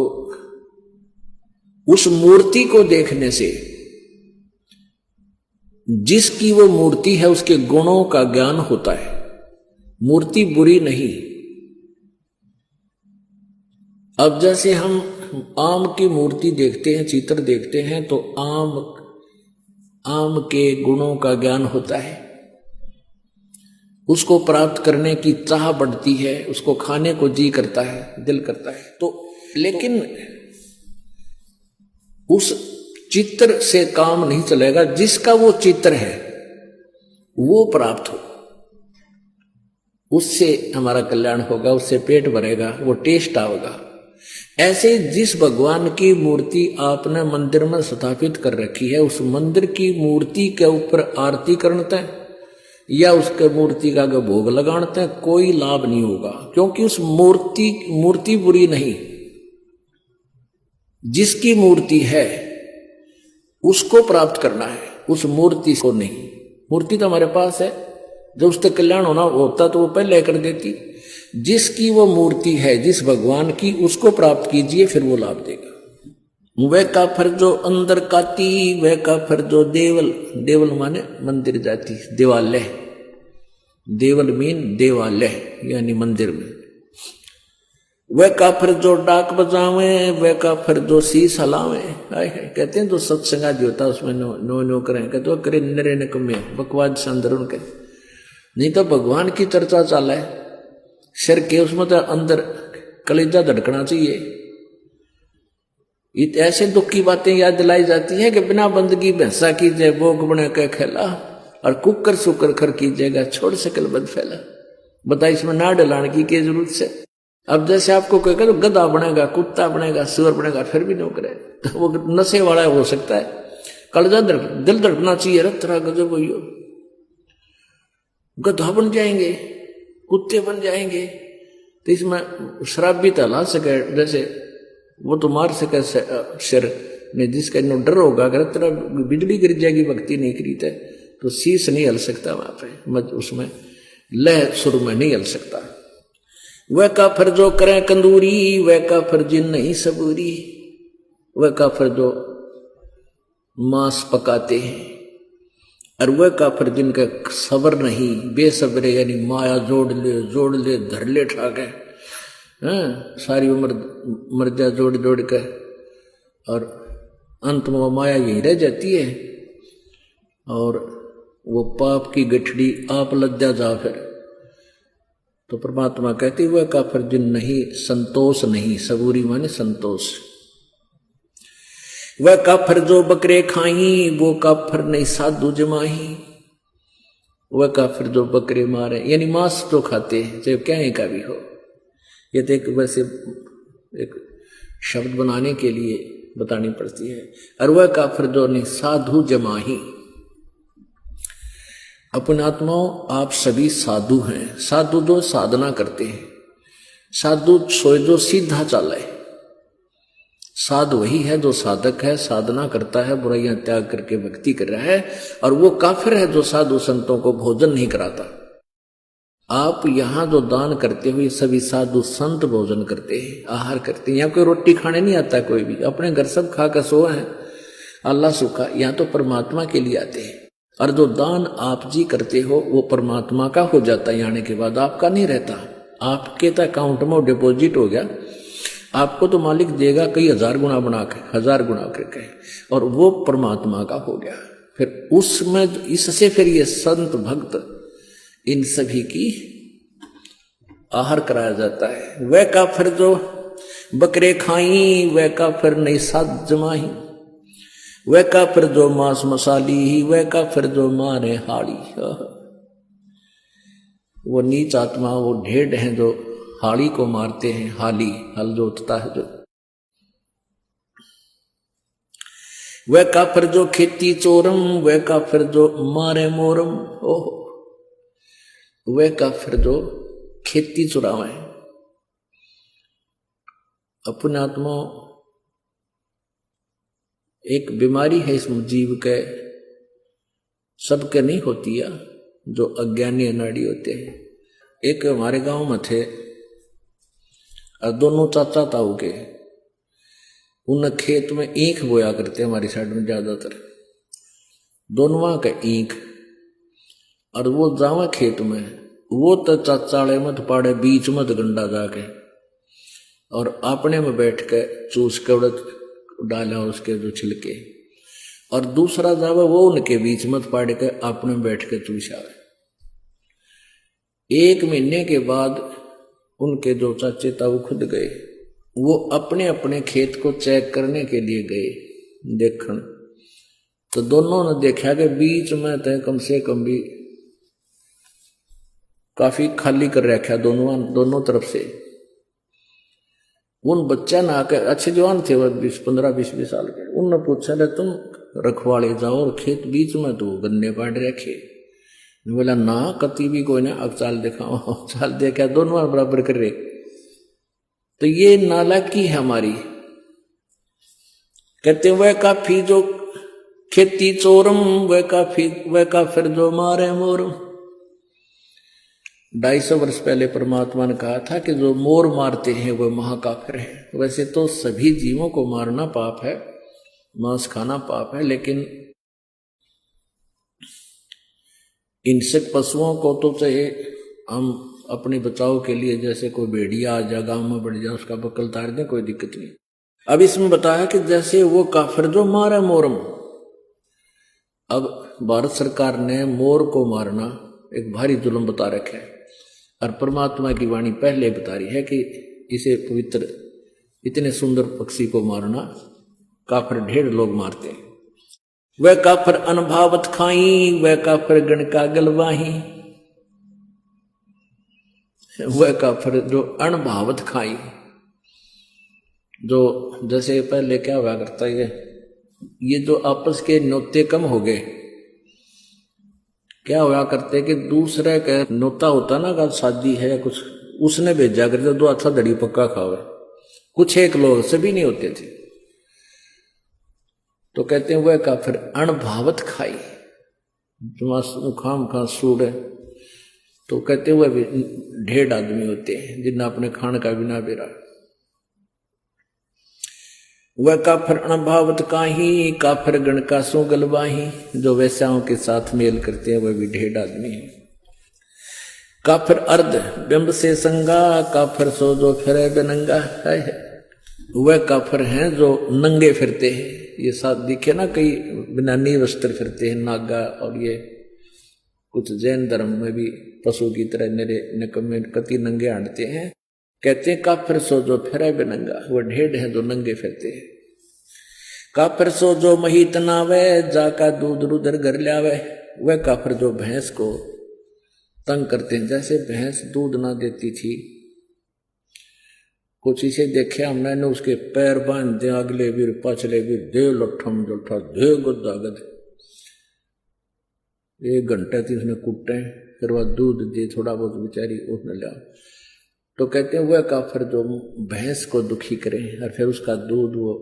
उस मूर्ति को देखने से जिसकी वो मूर्ति है उसके गुणों का ज्ञान होता है। मूर्ति बुरी नहीं। अब जैसे हम आम की मूर्ति देखते हैं, चित्र देखते हैं, तो आम के गुणों का ज्ञान होता है। उसको प्राप्त करने की चाह बढ़ती है, उसको खाने को जी करता है, दिल करता है। तो लेकिन उस चित्र से काम नहीं चलेगा। जिसका वो चित्र है वो प्राप्त हो, उससे हमारा कल्याण होगा, उससे पेट भरेगा, वो टेस्ट आओगा। ऐसे जिस भगवान की मूर्ति आपने मंदिर में स्थापित कर रखी है, उस मंदिर की मूर्ति के ऊपर आरती करते हैं या उसके मूर्ति का भोग लगाते हैं, कोई लाभ नहीं होगा। क्योंकि उस मूर्ति बुरी नहीं। जिसकी मूर्ति है उसको प्राप्त करना है, उस मूर्ति को नहीं। मूर्ति तो हमारे पास है, जब उससे कल्याण होना होता तो वो पहले कर देती। जिसकी वो मूर्ति है, जिस भगवान की, उसको प्राप्त कीजिए, फिर वो लाभ देगा। वह काफिर जो अंदर काती, वह काफिर जो देवल माने मंदिर जाती, देवालय। देवल मीन देवालय यानी मंदिर में। वह काफिर जो डाक बजावे, वह काफिर जो शीश हलावे। कहते हैं जो सत्संगा जो होता उसमें नो करें, कहते करे नरे नकमे बकवाद संदर उनके। नहीं तो भगवान की चर्चा चाला है सिर के, उसमें तो अंदर कलेजा धड़कना चाहिए। ऐसे दुख की बातें याद दिलाई जाती है कि बिना बंदगी भैंसा कीजिए भोग बने के खेला, और कुकर सुकर खर कीजिएगा छोड़ सकल बद फैला। बता इसमें ना डलाने की जरूरत से। अब जैसे आपको कोई कहे तो गधा बनेगा, कुत्ता बनेगा, सुअर बनेगा, फिर भी नहीं करे तो वो नशे वाला हो सकता है। कलेजा दिल धड़कना चाहिए। रत्रा गजब हो, गधा बन जाएंगे, कुत्ते बन जाएंगे। तो इसमें शराब भी तो ला सके। जैसे वो तो मार सके सिर ने, जिसका इन्नो डर होगा अगर तेरा बिजली गिर जाएगी भक्ति नहीं करी तो शीश नहीं हल सकता वहां पे, उसमें लह सुर में नहीं हल सकता। वह काफिर जो करे कंदूरी, वह काफिर जिन नहीं सबूरी, वह काफिर जो मांस पकाते हैं, और वह काफिर जिनका सबर नहीं, बेसब्रे यानी माया जोड़ ले धर ले ठाके, सारी उम्र मर्जा जोड़ कर, और अंत में वो माया यही रह जाती है, और वो पाप की गठड़ी आप लद्या जा फिर। तो परमात्मा कहती वह काफिर जिन नहीं संतोष नहीं, सबूरी माने संतोष। वह काफिर जो बकरे खाई, वो काफिर नहीं साधु जमाही, वह काफिर जो बकरे मारे यानी मांस जो खाते हैं, चाहे क्या का भी हो। ये तो एक वैसे एक शब्द बनाने के लिए बतानी पड़ती है। और वह काफिर जो नहीं साधु जमाही, अपने आत्माओं आप सभी साधु हैं। साधु जो साधना करते हैं, साधु सोए जो सीधा चाले, साधु वही है जो साधक है, साधना करता है, बुराइयां त्याग करके भक्ति कर रहा है। और वो काफिर है जो साधु संतों को भोजन नहीं कराता। आप यहाँ जो दान करते हुए सभी साधु संत भोजन करते हैं, आहार करते हैं। यहाँ कोई रोटी खाने नहीं आता, कोई भी अपने घर सब खा कर सोए हैं, अल्लाह सुखा। यहाँ तो परमात्मा के लिए आते हैं। और जो दान आप जी करते हो वो परमात्मा का हो जाता है, आने के बाद आपका नहीं रहता। आपके तो अकाउंट में डिपॉजिट हो गया, आपको तो मालिक देगा कई हजार गुना बना के, 1000 गुना करके, और वो परमात्मा का हो गया। फिर उसमें इससे फिर ये संत भक्त इन सभी की आहार कराया जाता है। वह काफिर जो बकरे खाई, वह काफिर नहीं साध जमाही, वह काफिर जो मांस मसाली, वह काफिर जो मारे हाड़ी। वो नीच आत्मा, वो ढेड हैं जो हाड़ी को मारते हैं। हाली हल जोतता है जो। वह काफिर जो खेती चोरम, वह काफिर जो मारे मोरम। ओह, वह काफिर जो खेती चुरावे। अपने आत्मा एक बीमारी है इस जीव के, सबके नहीं होती है, जो अज्ञानी अनाड़ी होते हैं। एक हमारे गांव में थे, दोनों चाचा ताऊ के, उन खेत में ईख बोया करते हमारी साइड में ज्यादातर, दोनों का ईख। और वो जावा खेत में, वो तो चाचाड़े मत पाड़े बीच मत गंडा जाके, और अपने में बैठ के चूस के उड़द डाला उसके जो छिलके, और दूसरा जावा वो उनके बीच मत पाड़ के अपने में बैठ के चूसावे। 1 महीने के बाद उनके जो चाचे ताऊ खुद गए, वो अपने अपने खेत को चेक करने के लिए गए देखने। तो दोनों ने देखा कि बीच में तो कम से कम भी काफी खाली कर रखा दोनों तरफ से। उन बच्चा ना आकर, अच्छे जवान थे वो 15-20 साल के, उनने पूछा ले तुम रखवाले जाओ और खेत बीच में तो गन्ने पाड़ रखे। बोला ना कति भी कोई ना, अब चाल देखा चाल देखा, दोनों बराबर कर रहे। तो ये नालायकी है हमारी। कहते वह काफी जो खेती चोरम, वह काफिर जो मारे मोरम। 250 वर्ष पहले परमात्मा ने कहा था कि जो मोर मारते हैं वह महाकाफिर है। वैसे तो सभी जीवों को मारना पाप है, मांस खाना पाप है, लेकिन हिंसक पशुओं को तो चाहे हम अपने बचाव के लिए, जैसे कोई भेड़िया आ जा गांव में बढ़ जाए, उसका बकल तार दें, कोई दिक्कत नहीं। अब इसमें बताया कि जैसे वो काफिर जो मारे मोरम। अब भारत सरकार ने मोर को मारना एक भारी जुल्म बता रखा है, और परमात्मा की वाणी पहले बता रही है कि इसे पवित्र, इतने सुंदर पक्षी को मारना काफिर ढेर लोग मारते हैं। वह काफिर अनभावत खाई, वह काफिर गण का गलवाही। वह काफिर जो अनभावत खाई, जो जैसे पहले क्या हुआ करता है, ये जो आपस के नोते कम हो गए। क्या हुआ करते कि दूसरे का नोता होता ना, का शादी है या कुछ, उसने भेजा करते दो अच्छा दड़ी पक्का खावे, कुछ एक लोग, सभी नहीं होते थे। तो कहते हैं वह काफिर अणभावत खाई, खाम खा सूड़ है। तो कहते हुए भी ढेर आदमी होते हैं जिन्हें अपने खान का बिना बेरा। वह काफिर अणभावत काही, काफिर गण का सो गलबाही, जो वैश्याओं के साथ मेल करते हैं वह भी ढेर आदमी है। काफिर अर्ध बिंब से संगा, काफिर सो जो फिरे बेनंगा है। वह काफिर हैं जो नंगे फिरते हैं। ये साथ दिखे ना, कई बिना नी वस्त्र फिरते हैं नागा, और ये कुछ जैन धर्म में भी पशु की तरह मेरे निकम्मे कति नंगे हांटते हैं। कहते हैं काफिर सो जो फिरे बेनंगा, वह ढेर है जो नंगे फिरते हैं। काफिर सो जो मही तनावे, जाका दूध रुदर घर लावे। वह काफिर जो भैंस को तंग करते हैं, जैसे भैंस दूध ना देती थी, कुछ इसे देखे हमने ने, उसके पैर बांध दे अगले वीर पाछले वीर, दे लठम लठा दे गुद्दा गद, 1 घंटे थी उसने कुटे, फिर वह दूध दे थोड़ा बहुत बेचारी उसने लिया। तो कहते हैं वह काफिर जो भैंस को दुखी करे और फिर उसका दूध वो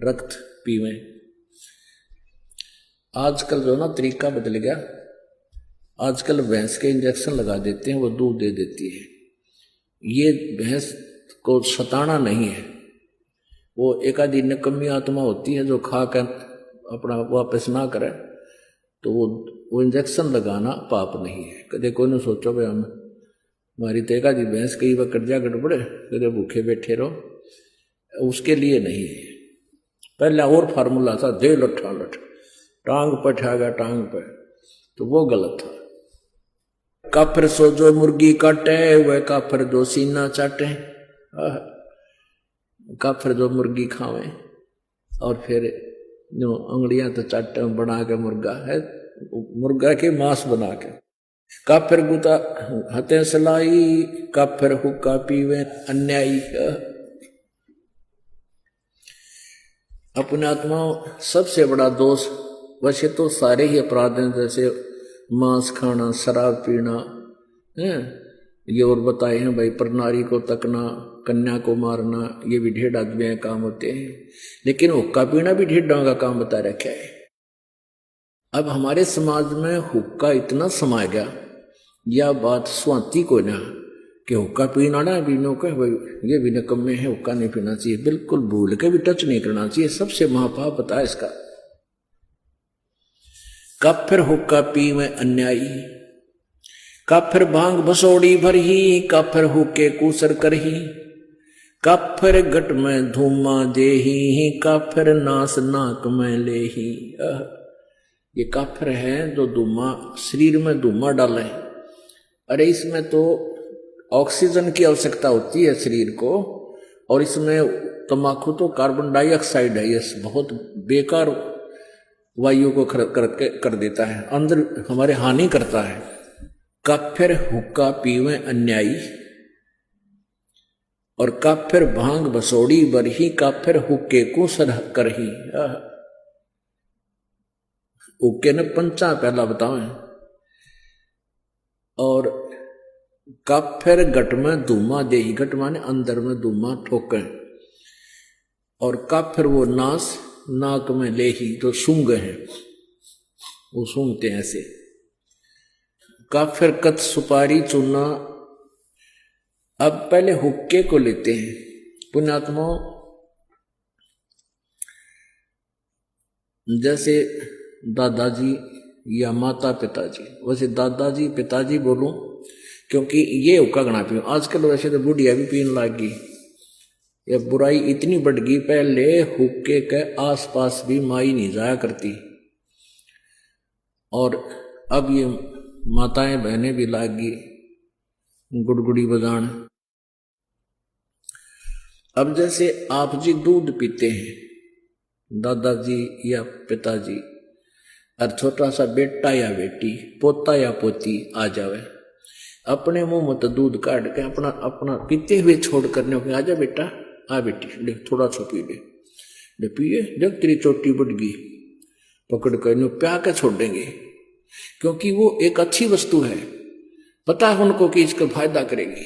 रक्त पीवे। आजकल जो ना तरीका बदल गया, आजकल भैंस के इंजेक्शन लगा देते हैं, वो दूध दे देती है। ये भैंस को सताना नहीं है, वो एक आधी निकम्मी आत्मा होती है जो खा कर अपना वापस ना करे, तो वो इंजेक्शन लगाना पाप नहीं है। कदे कोई ने सोचो भाई हम हमारी तो एक आधी भैंस कई बार कर्जा गड़बड़े, कदे भूखे बैठे रहो, उसके लिए नहीं है। पहले और फार्मूला था, दे लठा लठ, टांग पर ठागा टांग पर, तो वो गलत था। काफिर सो जो मुर्गी काटे, वह काफिर जो सीना चाटे। काफिर जो मुर्गी खावे और फिर जो अंगड़ियां तो चाटे बना के मुर्गा है, मुर्गा के मांस बना के। काफिर गुता हते सलाई, काफिर हुक्का पीवे अन्यायी। अपने आत्मा सबसे बड़ा दोष, वैसे तो सारे ही अपराध हैं, जैसे मांस खाना, शराब पीना है, ये और बताए हैं भाई, परनारी को तकना, कन्या को मारना, ये भी ढेर आदमी के काम होते हैं। लेकिन हुक्का पीना भी ढेरों का काम बता रखा है। अब हमारे समाज में हुक्का इतना समा गया, यह बात स्वाति को ना कि हुक्का पीना ना पीनो का भाई ये भी निकम्मे है, हुक्का नहीं पीना चाहिए, बिल्कुल भूल के भी टच नहीं करना चाहिए, सबसे महापाप बता इसका। काफिर हुक्का पीवे अन्यायी, काफिर भांग बसोड़ी भरही, काफिर हुक्के कूसर करही, काफिर गट में धूमा देही, काफिर नास नाक में लेही। ये काफिर है जो धूमा शरीर में धूमा डाले। अरे इसमें तो ऑक्सीजन की आवश्यकता होती है शरीर को, और इसमें तंबाकू तो कार्बन डाइऑक्साइड है, ये बहुत बेकार वायु को कर देता है, अंदर हमारे हानि करता है। काफिर हुक्का पीवे अन्यायी, और काफिर भांग बसोड़ी बरही, काफिर हुक्के को सर करही। हुक्के ने पंचा पहला बतावे। और काफिर गट में धूमा देही, गट माने अंदर में धूमा ठोके, और काफिर वो नास नाक में लेही, तो सूंघ है, वो सूंघते हैं ऐसे। काफिर कत सुपारी चूना। अब पहले हुक्के को लेते हैं पुण्यात्मा, जैसे दादाजी या माता पिताजी, वैसे दादाजी पिताजी बोलूं क्योंकि ये हुक्का गणा पीऊं। आजकल वैसे तो बुढ़िया भी पीने लग गई, ये बुराई इतनी बढ़ गई। पहले हुक्के के आसपास भी माई नहीं जाया करती, और अब ये माताएं बहनें भी लाग गई गुड़गुड़ी बजान। अब जैसे आप जी दूध पीते हैं, दादाजी या पिताजी, और छोटा सा बेटा या बेटी, पोता या पोती आ जावे, अपने मुंह में तो दूध काट के अपना अपना पीते हुए छोड़ करने को, आजा बेटा, आ बेटी ले थोड़ा सा पी ले पिए, जब तेरी चोटी बढ़ गई पकड़ कर प्या के छोड़ देंगे, क्योंकि वो एक अच्छी वस्तु है, पता है उनको कि इसका फायदा करेगी।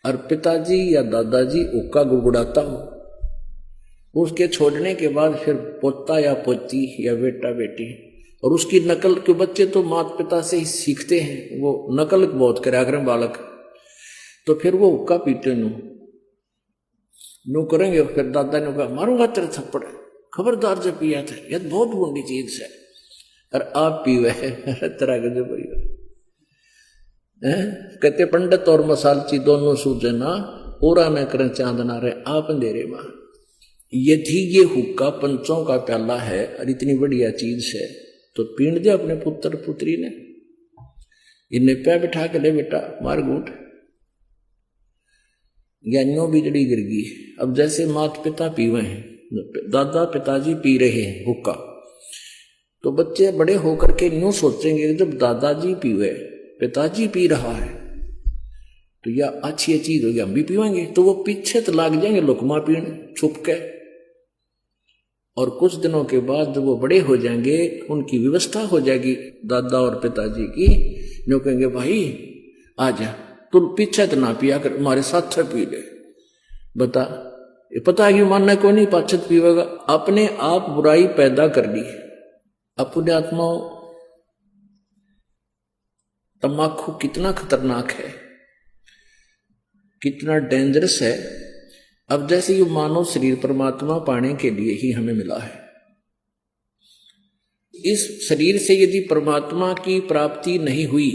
और पिताजी या दादाजी हुक्का गुड़गुड़ाता हो, उसके छोड़ने के बाद फिर पोता या पोती या बेटा बेटी, और उसकी नकल के बच्चे तो माता पिता से ही सीखते हैं, वो नकल बहुत करा करें बालक, तो फिर वो हुक्का पीते नो करेंगे। फिर दादा ने कहा मारूंगा तेरे थप्पड़, खबरदार जब पिया था, यह बहुत बुरी चीज है, और आप पीवे तरह के जो कहते पंडित और मसालची दोनों सूझे ना, ओरा में करें चांदना रहे आप अंधेरे मां। यदि ये हुक्का पंचों का प्याला है और इतनी बढ़िया चीज है तो पीण दे अपने पुत्र पुत्री ने, इन्हें पे बिठा के ले बेटा मार घूट, ज्ञानियों बिजड़ी गिर गई। अब जैसे माता पिता पीवे हैं, दादा पिताजी पी रहे हैं हुक्का, तो बच्चे बड़े होकर के यूं सोचेंगे कि जब दादाजी पीवे, पिताजी पी रहा है तो यह अच्छी चीज होगी, हम भी पीवेंगे। तो वो पीछे तो लाग जाएंगे लुकमा पीने छुप के, और कुछ दिनों के बाद जब वो बड़े हो जाएंगे उनकी व्यवस्था हो जाएगी दादा और पिताजी की, जो कहेंगे भाई आजा तुम पीछे तो ना पिया कर, हमारे साथ पी ले। बता ये पता है कि मानना को नहीं पाछत पीवेगा, अपने आप बुराई पैदा कर ली। अपने आत्माओं तम्बाकू कितना खतरनाक है, कितना डेंजरस है। अब जैसे ये मानव शरीर परमात्मा पाने के लिए ही हमें मिला है, इस शरीर से यदि परमात्मा की प्राप्ति नहीं हुई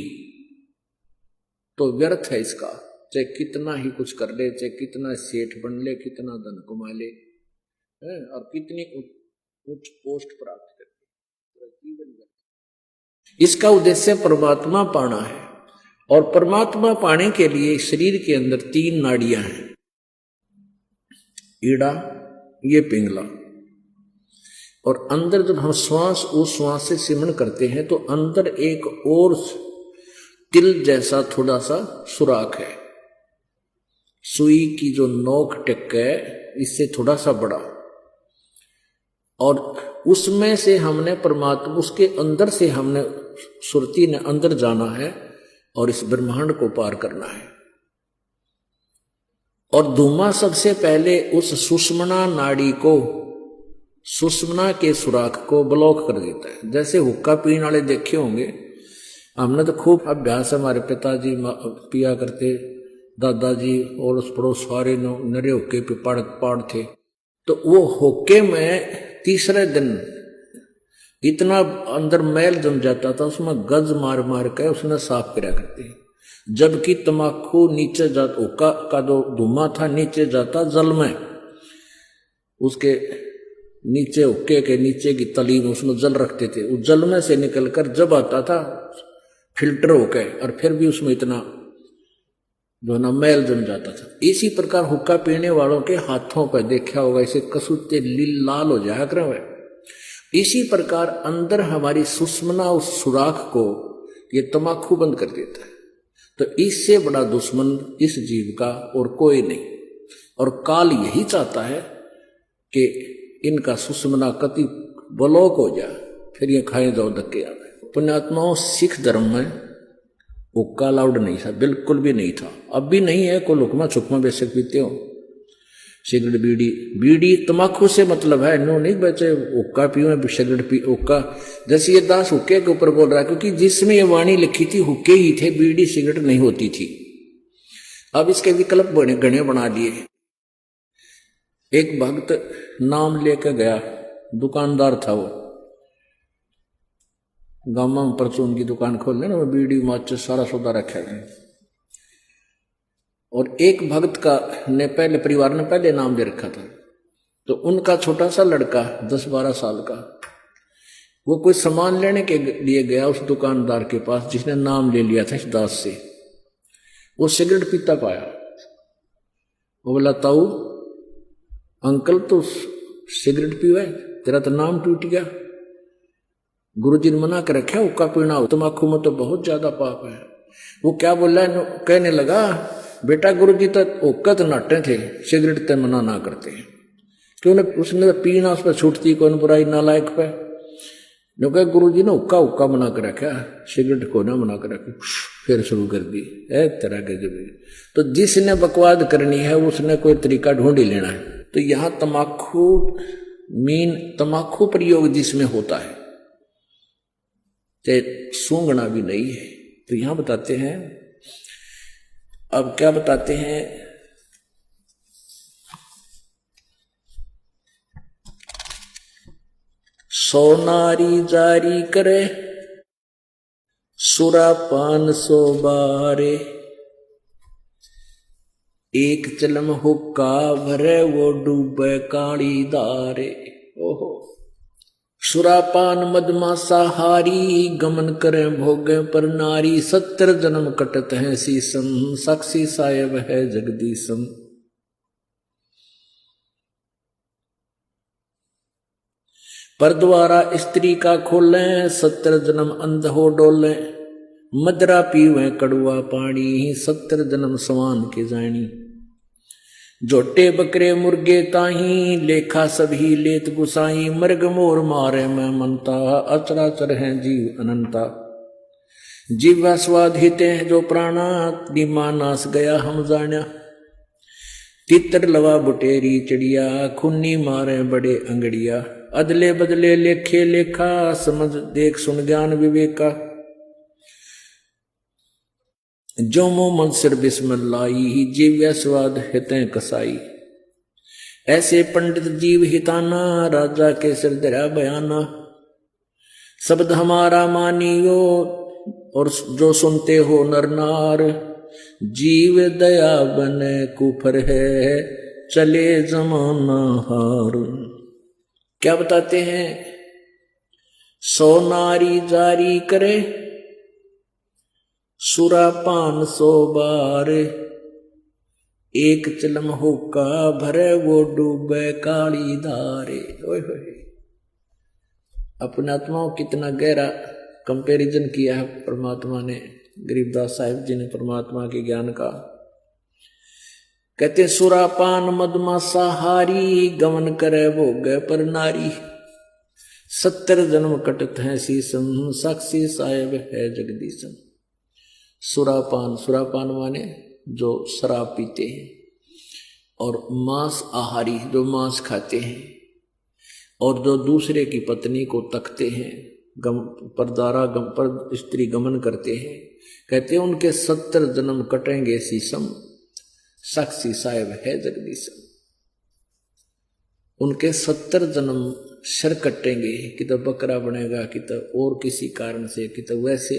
तो व्यर्थ है इसका, चाहे कितना ही कुछ कर ले, चाहे कितना सेठ बन ले, कितना धन कमा ले और कितनी उच्च पोस्ट प्राप्त कर ले, जीवन व्यर्थ। इसका उद्देश्य परमात्मा पाना है, और परमात्मा पाने के लिए शरीर के अंदर 3 नाड़ियां हैं, ईड़ा, ये पिंगला, और अंदर जब हम श्वास उस श्वास से सिमरण करते हैं तो अंदर एक और तिल जैसा थोड़ा सा सुराख है, सुई की जो नोक टिक है इससे थोड़ा सा बड़ा, और उसमें से हमने परमात्मा, उसके अंदर से हमने सुरती ने अंदर जाना है और इस ब्रह्मांड को पार करना है। और धुआं सबसे पहले उस सुषमना नाड़ी को, सुषमना के सुराख को ब्लॉक कर देता है। जैसे हुक्का पीने वाले देखे होंगे, हमने तो खूब अभ्यास, हमारे पिताजी पिया करते, दादाजी और उस पड़ोस सारे नरे हुक्के पे पाड़ थे, तो वो हुक्के में तीसरे दिन इतना अंदर मैल जम जाता था, उसमें गज मार मार के उसने साफ किया करते, जबकि तम्बाकू नीचे जाता, हुक्का का जो धुआं था नीचे जाता जल में, उसके नीचे हुक्के के नीचे की तली में उसमें जल रखते थे, उस जल में से निकलकर जब आता था फिल्टर होके, और फिर भी उसमें इतना जो ना मैल जम जाता था। इसी प्रकार हुक्का पीने वालों के हाथों पर देखा होगा, इसे कसूते लाल हो जाया करे। इसी प्रकार अंदर हमारी सुषमना उस सुराख को ये तम्बाकू बंद कर देता है। तो इससे बड़ा दुश्मन इस जीव का और कोई नहीं, और काल यही चाहता है कि इनका सुषमना कति ब्लॉक हो जाए, फिर ये खाए जाओ धक्के आ गए। पुण्यात्माओं, सिख धर्म में हुक्का अलाउड नहीं था, बिल्कुल भी नहीं था, अब भी नहीं है। कोई लुकमा छुकमा बेशक पीते हो, सिगरेट बीड़ी तम्बाकू से मतलब है, नो नहीं बचे हुक्का पियो सिगरेट पी हुक्का। जैसे ये दास हुक्के के ऊपर बोल रहा है, क्योंकि जिसमें ये वाणी लिखी थी हुक्के ही थे, बीड़ी सिगरेट नहीं होती थी। अब इसके विकल्प गणे बना लिए। एक भक्त नाम लेकर गया, दुकानदार था वो, गांव में परचून की दुकान खोल लेना, वो बीड़ी माचिस सारा सौदा रखा है। और एक भक्त का ने पहले परिवार ने पहले नाम दे रखा था, तो उनका छोटा सा लड़का 10-12 साल का, वो कोई सामान लेने के लिए गया उस दुकानदार के पास जिसने नाम ले लिया था इस दास से। वो सिगरेट पीता पाया, वो बोला ताऊ अंकल तो सिगरेट पीवा, तेरा तो नाम टूट गया, गुरुजी ने मना कर रखा हुक्का पीना, तम्बाकू में तो बहुत ज्यादा पाप है। वो क्या बोला, कहने लगा बेटा गुरुजी तो हुक्का तो नाटे थे, सिगरेट तो मना ना करते, क्यों ना उसने तो पीना उस पर छूटती कौन बुराई नालायक पे। जो कह गुरुजी ने हुक्का मना कर रखा, सिगरेट को ना मना कर रखा, फिर शुरू कर दी है तरह के जब। तो जिसने बकवाद करनी है उसने कोई तरीका ढूंढ ही लेना है। तो यहां तमाकू प्रयोग जिसमें होता है, चाहे सूंघना भी नहीं है। तो यहां बताते हैं, अब क्या बताते हैं, सोनारी जारी करे सुरापान 100 बारे, एक चलम हुक्का भरे वो डूबे काली दारे। ओहो, सुरापान मदमासा हारी, गमन करे भोगे पर नारी, 70 जन्म कटत है सीसम, साक्षी साहेब है जगदीशम। पर द्वारा स्त्री का खोले, 70 जन्म अंध हो डोले, मदरा पीवे कड़ुआ पानी, 70 जन्म सवान के जानी। जोटे बकरे मुर्गे ताही, लेखा सभी लेत गुसाई, मर्ग मोर मारे मैं मनता, अचराचर है जीव अनंता। जीवा स्वाद हिते हैं जो प्राणा, दिमा नास गया हम जाना। तितर लवा बुटेरी चिड़िया, खुन्नी मारे बड़े अंगड़िया, अदले बदले लेखे लेखा, समझ देख सुन ज्ञान विवेका। जो मो मन सिर बिस्मिल्लाही, जीव्या स्वाद हितें कसाई। ऐसे पंडित जीव हिताना, राजा के सिर दरा बयाना। शब्द हमारा मानियो और जो सुनते हो नर नार, जीव दया बने कुफर है, चले जमाना हार। क्या बताते हैं, सोनारी जारी करे सुरापान 100 बार, एक चलम हुक्का भरे वो डूबे काली धारे। ओए होए, अपने आत्माओं कितना गहरा कंपैरिजन किया है परमात्मा ने, गरीबदास साहिब जी ने परमात्मा के ज्ञान का। कहते सुरापान मदमासा हारी, गमन करे भोग पर नारी, 70 जन्म कटत है सीसम, साक्षी साहेब है जगदीशम। सुरापान माने जो शराब पीते हैं, और मांस आहारी जो मांस खाते हैं, और जो दूसरे की पत्नी को तकते हैं, पर स्त्री गमन करते हैं, कहते हैं उनके 70 जन्म कटेंगे सीसम, साक्षी साहेब है जगदीशम। उनके 70 जन्म सिर कटेंगे, कि तो बकरा बनेगा, कि तो और किसी कारण से, कि तो वैसे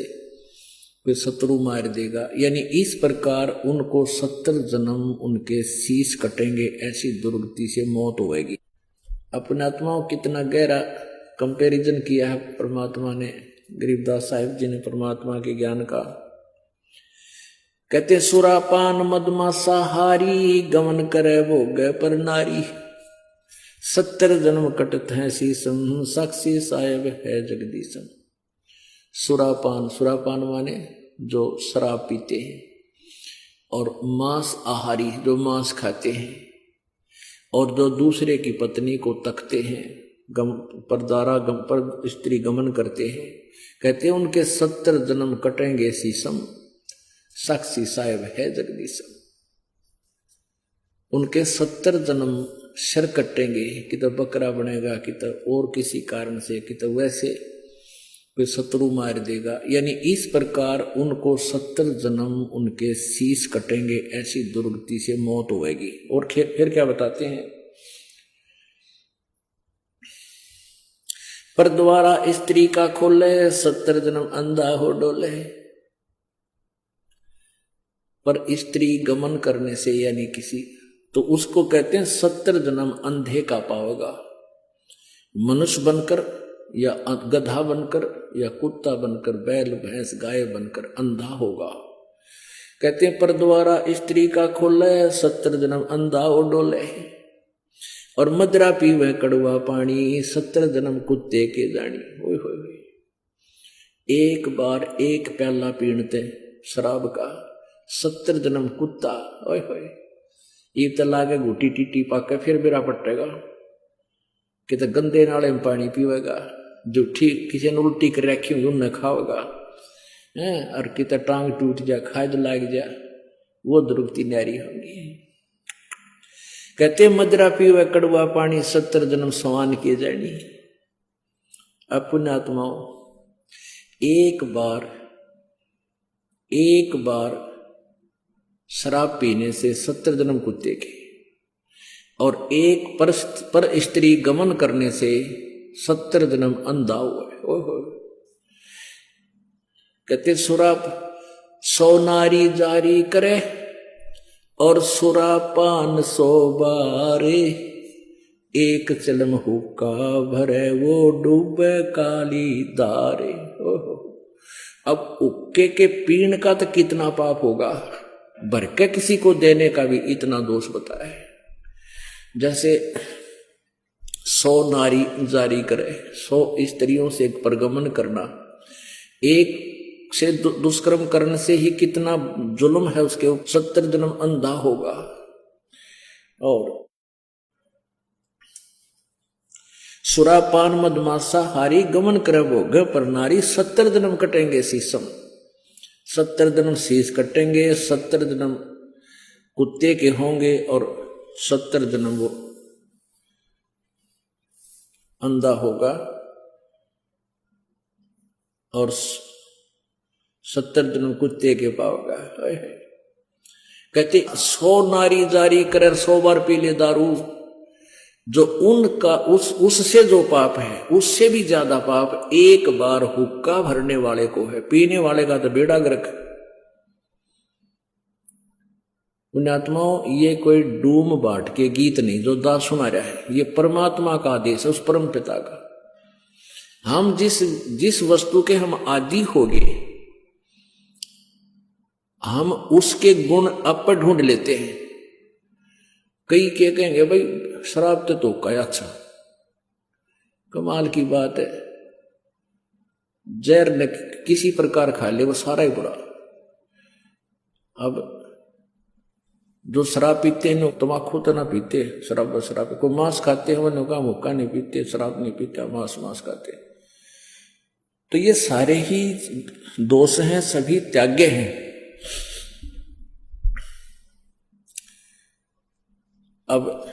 कोई शत्रु मार देगा। यानी इस प्रकार उनको 70 जन्म उनके शीश कटेंगे, ऐसी दुर्गति से मौत होएगी। अपने आत्माओं कितना गहरा कंपैरिजन किया है परमात्मा ने, गरीबदास साहिब जी ने परमात्मा के ज्ञान का। कहते सुरापान मदमासा हारी, गमन करे भोग पर नारी, 70 जन्म कटत है सीसम, साक्षी साहेब है जगदीशम। सुरापान माने जो शराब पीते हैं, और मांस आहारी जो मांस खाते हैं, और जो दूसरे की पत्नी को तकते हैं, पर स्त्री गमन करते हैं, कहते हैं उनके 70 जन्म कटेंगे सीसम, साक्षी साहेब है जगदीशम। उनके 70 जन्म सिर कटेंगे, कि तो बकरा बनेगा, कि तो और किसी कारण से, कि तो वैसे कोई शत्रु मार देगा। यानी इस प्रकार उनको 70 जन्म उनके शीश कटेंगे, ऐसी दुर्गति से मौत होएगी। और फिर क्या बताते हैं, पर द्वारा स्त्री का खोले, 70 जन्म अंधा हो डोले। पर स्त्री गमन करने से, यानी किसी, तो उसको कहते हैं 70 जन्म अंधे का पाओगा। मनुष्य बनकर, या गधा बनकर, या कुत्ता बनकर, बैल भैंस गाय बनकर अंधा होगा। कहते हैं पर द्वारा स्त्री का खोले, 70 जन्म अंधा हो डोले। और मदरा पीवे कड़वा पानी, 70 जन्म कुत्ते के जानी। ओए होए, एक बार एक प्याला पीणते शराब का, 70 जन्म कुत्ता। ओए होए, ये तो लागे घूटी टीटी पाके फिर बिरा पटेगा, कि तो गंदे नाले में पानी पीवेगा, जो ठीक किसी ने उल्टी कर रखी हुई उन्हें खाओगा। और कितना टांग टूट जा, खाद लाग जा, वो द्रुपति न्यारी होंगी। कहते मदरा पीवे कड़वा पानी, 70 जन्म समान किए जानी। अब पुण्यात्माओं, एक बार शराब पीने से 70 जन्म कुत्ते के, और एक पर स्त्री गमन करने से 70 जन्म अंधा हुआ है। ओहो। कहते सुराप 100 नारी जारी करे, और सुरापान 100 बारे, एक चलम हुक्का भरे वो डूबे काली दारे। ओहो। अब हुक्के के पीण का तो कितना पाप होगा, भर के किसी को देने का भी इतना दोष बताया है। जैसे 100 नारी जारी करे, 100 स्त्रियों से परगमन करना, एक से दुष्कर्म करने से ही कितना जुल्म है उसके, 70 जन्म अंधा होगा। और सुरापान मदमासा हारी, गमन करे भोग पर नारी, 70 जन्म कटेंगे शीशम, 70 जन्म शीश कटेंगे, 70 जन्म कुत्ते के होंगे, और 70 जन्म वो अंधा होगा, और 70 जन्म कुत्ते के पाओगा। कहते 100 नारी जारी करे, 100 बार पी ले दारू, जो उनका उससे जो पाप है उससे भी ज्यादा पाप एक बार हुक्का भरने वाले को है। पीने वाले का तो बेड़ा गर्क। पुण्यात्माओं, ये कोई डूम बाट के गीत नहीं जो दास सुना रहा है, ये परमात्मा का आदेश है, उस परम पिता का। हम जिस वस्तु के हम आदि हो गए, हम उसके गुण अप ढूंढ लेते हैं। कई के कहेंगे भाई शराब तो का अच्छा, कमाल की बात है, जहर ने किसी प्रकार खा ले वो सारा ही बुरा। अब जो शराब पीते हैं तम्बाकू तो ना पीते, शराब को मांस खाते हैं, वो का मुक्का नहीं पीते, शराब नहीं पीता, मांस खाते। तो ये सारे ही दोष हैं, सभी त्याग्य हैं। अब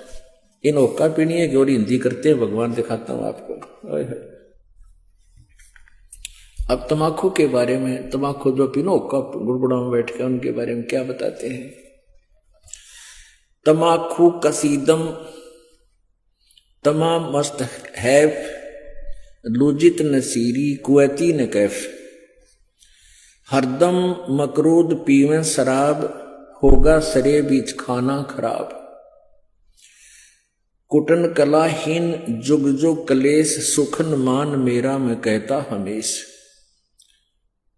इन ओक्का पीनी है कि और हिंदी करते हैं, भगवान दिखाता हूं आपको। अब तम्बाकू के बारे में, तम्बाकू जो पीनो ओक्का गुड़गुड़ा में बैठ के, उनके बारे में क्या बताते हैं। तम्बाकू कसीदम तमाम मस्त हैफ, लुजित नसीरी कुवैती न कैफ, हरदम मकरूद पीवें शराब, होगा सरे बीच खाना खराब, कुटन कलाहीन जुग जुग कलेश, सुखन मान मेरा मैं कहता हमेश।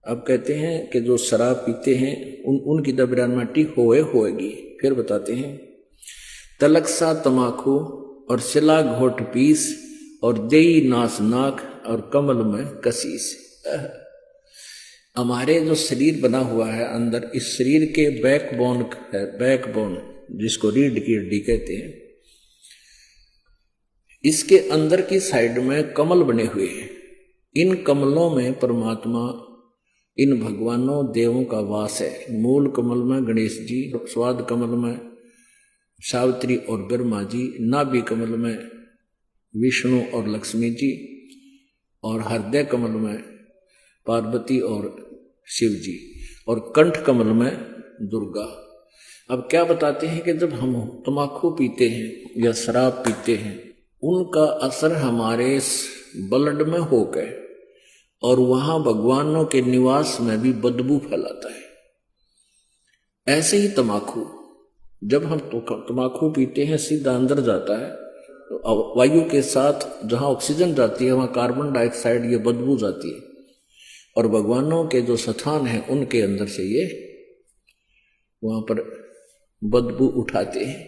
अब कहते हैं कि जो शराब पीते हैं उनकी दबरान माटी होएगी। फिर बताते हैं तलक सा तमाकू और सिला घोट पीस, और देई नास नाक और कमल में कसीस। हमारे जो शरीर बना हुआ है अंदर, इस शरीर के बैकबोन है, बैकबोन जिसको रीढ़ की हड्डी कहते हैं, इसके अंदर की साइड में कमल बने हुए हैं। इन कमलों में परमात्मा, इन भगवानों देवों का वास है। मूल कमल में गणेश जी, स्वाद कमल में सावित्री और ब्रह्मा जी, नाभि कमल में विष्णु और लक्ष्मी जी, और हृदय कमल में पार्वती और शिव जी, और कंठ कमल में दुर्गा। अब क्या बताते हैं कि जब हम तम्बाकू पीते हैं या शराब पीते हैं, उनका असर हमारे ब्लड में हो गए, और वहां भगवानों के निवास में भी बदबू फैलाता है। ऐसे ही तम्बाकू, जब हम तम्बाकू पीते हैं सीधा अंदर जाता है, तो वायु के साथ जहां ऑक्सीजन जाती है वहां कार्बन डाइऑक्साइड ये बदबू जाती है, और भगवानों के जो स्थान है उनके अंदर से ये वहां पर बदबू उठाते हैं।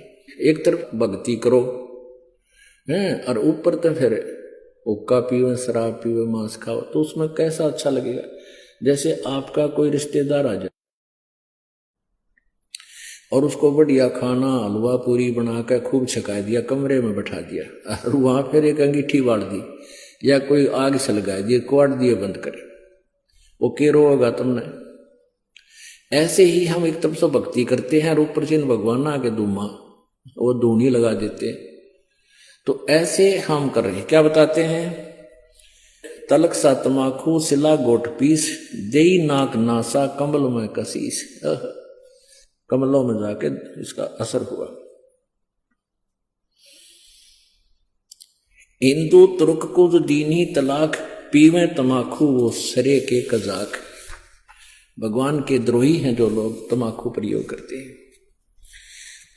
एक तरफ भक्ति करो हैं, और ऊपर तो फिर हुक्का पीवे, शराब पीवे, मांस खाओ, तो उसमें कैसा अच्छा लगेगा। जैसे आपका कोई रिश्तेदार आ जाए और उसको बढ़िया खाना हलवा पूरी बना कर खूब छका दिया, कमरे में बैठा दिया, और वहां फिर एक अंगीठी बांट दी, या कोई आग सलगा दी, कुआड़ दिए बंद करे, वो केरो होगा तुमने। ऐसे ही हम एक तरफ से भक्ति करते हैं और ऊपर से भगवान आके दूमा वो दूनी लगा देते। तो ऐसे हम कर रहे हैं। क्या बताते हैं? तलक सा तमाखू सिला गोट पीस देई नाक नासा कमल में कसीस। कमलों में जाके इसका असर हुआ। हिंदू तुर्क को जो दीनी तलाक पीवे तमाखू वो सरे के कजाक। भगवान के द्रोही हैं जो लोग तमाकू प्रयोग करते हैं।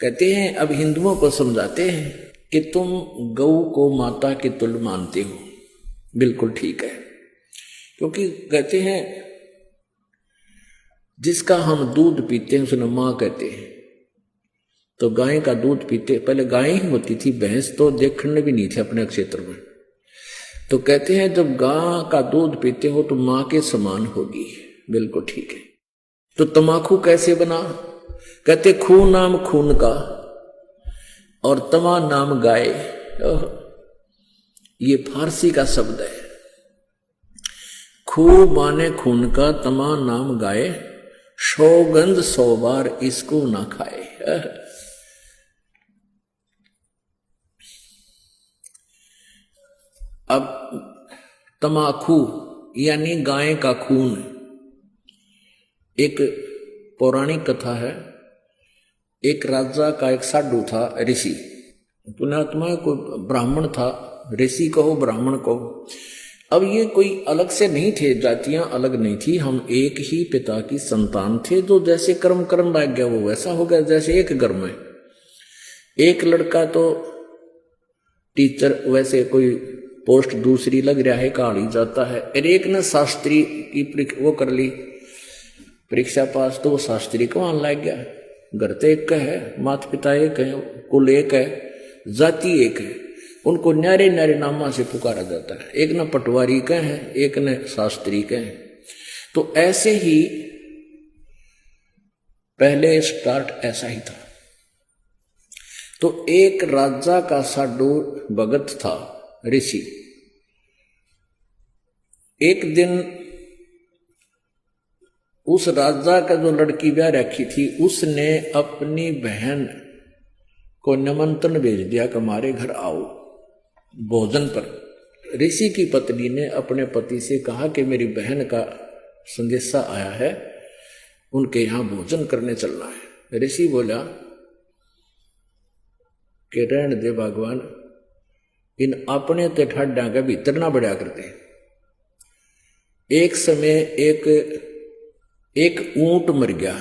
कहते हैं अब हिंदुओं को समझाते हैं कि तुम गौ को माता के तुल्य मानते हो, बिल्कुल ठीक है। क्योंकि कहते हैं जिसका हम दूध पीते हैं उसने मां कहते हैं। तो गाय का दूध पीते, पहले गाय ही होती थी, भैंस तो देखने भी नहीं थे अपने क्षेत्र में। तो कहते हैं जब गाय का दूध पीते हो तो मां के समान होगी, बिल्कुल ठीक है। तो तमाकू कैसे बना? कहते खून नाम खून का और तमा नाम गाय। ये फारसी का शब्द है। खू माने खून का, तमा नाम गाय, सौगंध 100 बार इसको ना खाए। अब तमाकू यानी गाय का खून। एक पौराणिक कथा है। एक राजा का एक साधु था, ऋषि, पुण्यात्मा, कोई ब्राह्मण था, ऋषि कहो ब्राह्मण कहो। अब ये कोई अलग से नहीं थे, जातियां अलग नहीं थी, हम एक ही पिता की संतान थे। जो जैसे कर्म कर्म लग गया वो वैसा हो गया। जैसे एक घर में एक लड़का तो टीचर, वैसे कोई पोस्ट दूसरी लग रहा है, कहा ही जाता है। और एक ने शास्त्री की वो कर ली, परीक्षा पास, तो वो शास्त्री को वहां लग गया। घर तो एक का है, माता पिता एक है, कुल एक है, जाति एक है, उनको न्यारे न्यारे नामा से पुकारा जाता है। एक न पटवारी का है, एक न शास्त्री का है। तो ऐसे ही पहले स्टार्ट ऐसा ही था। तो एक राजा का साधु भगत था, ऋषि। एक दिन उस राजा का जो लड़की ब्याह रखी थी, उसने अपनी बहन को निमंत्रण भेज दिया कि हमारे घर आओ भोजन पर। ऋषि की पत्नी ने अपने पति से कहा कि मेरी बहन का संदेशा आया है, उनके यहां भोजन करने चलना है। ऋषि बोला कि रहने दे भगवान, इन अपने ते ठाड्या के भीतर ना बढ़िया करते। एक समय एक ऊंट मर गया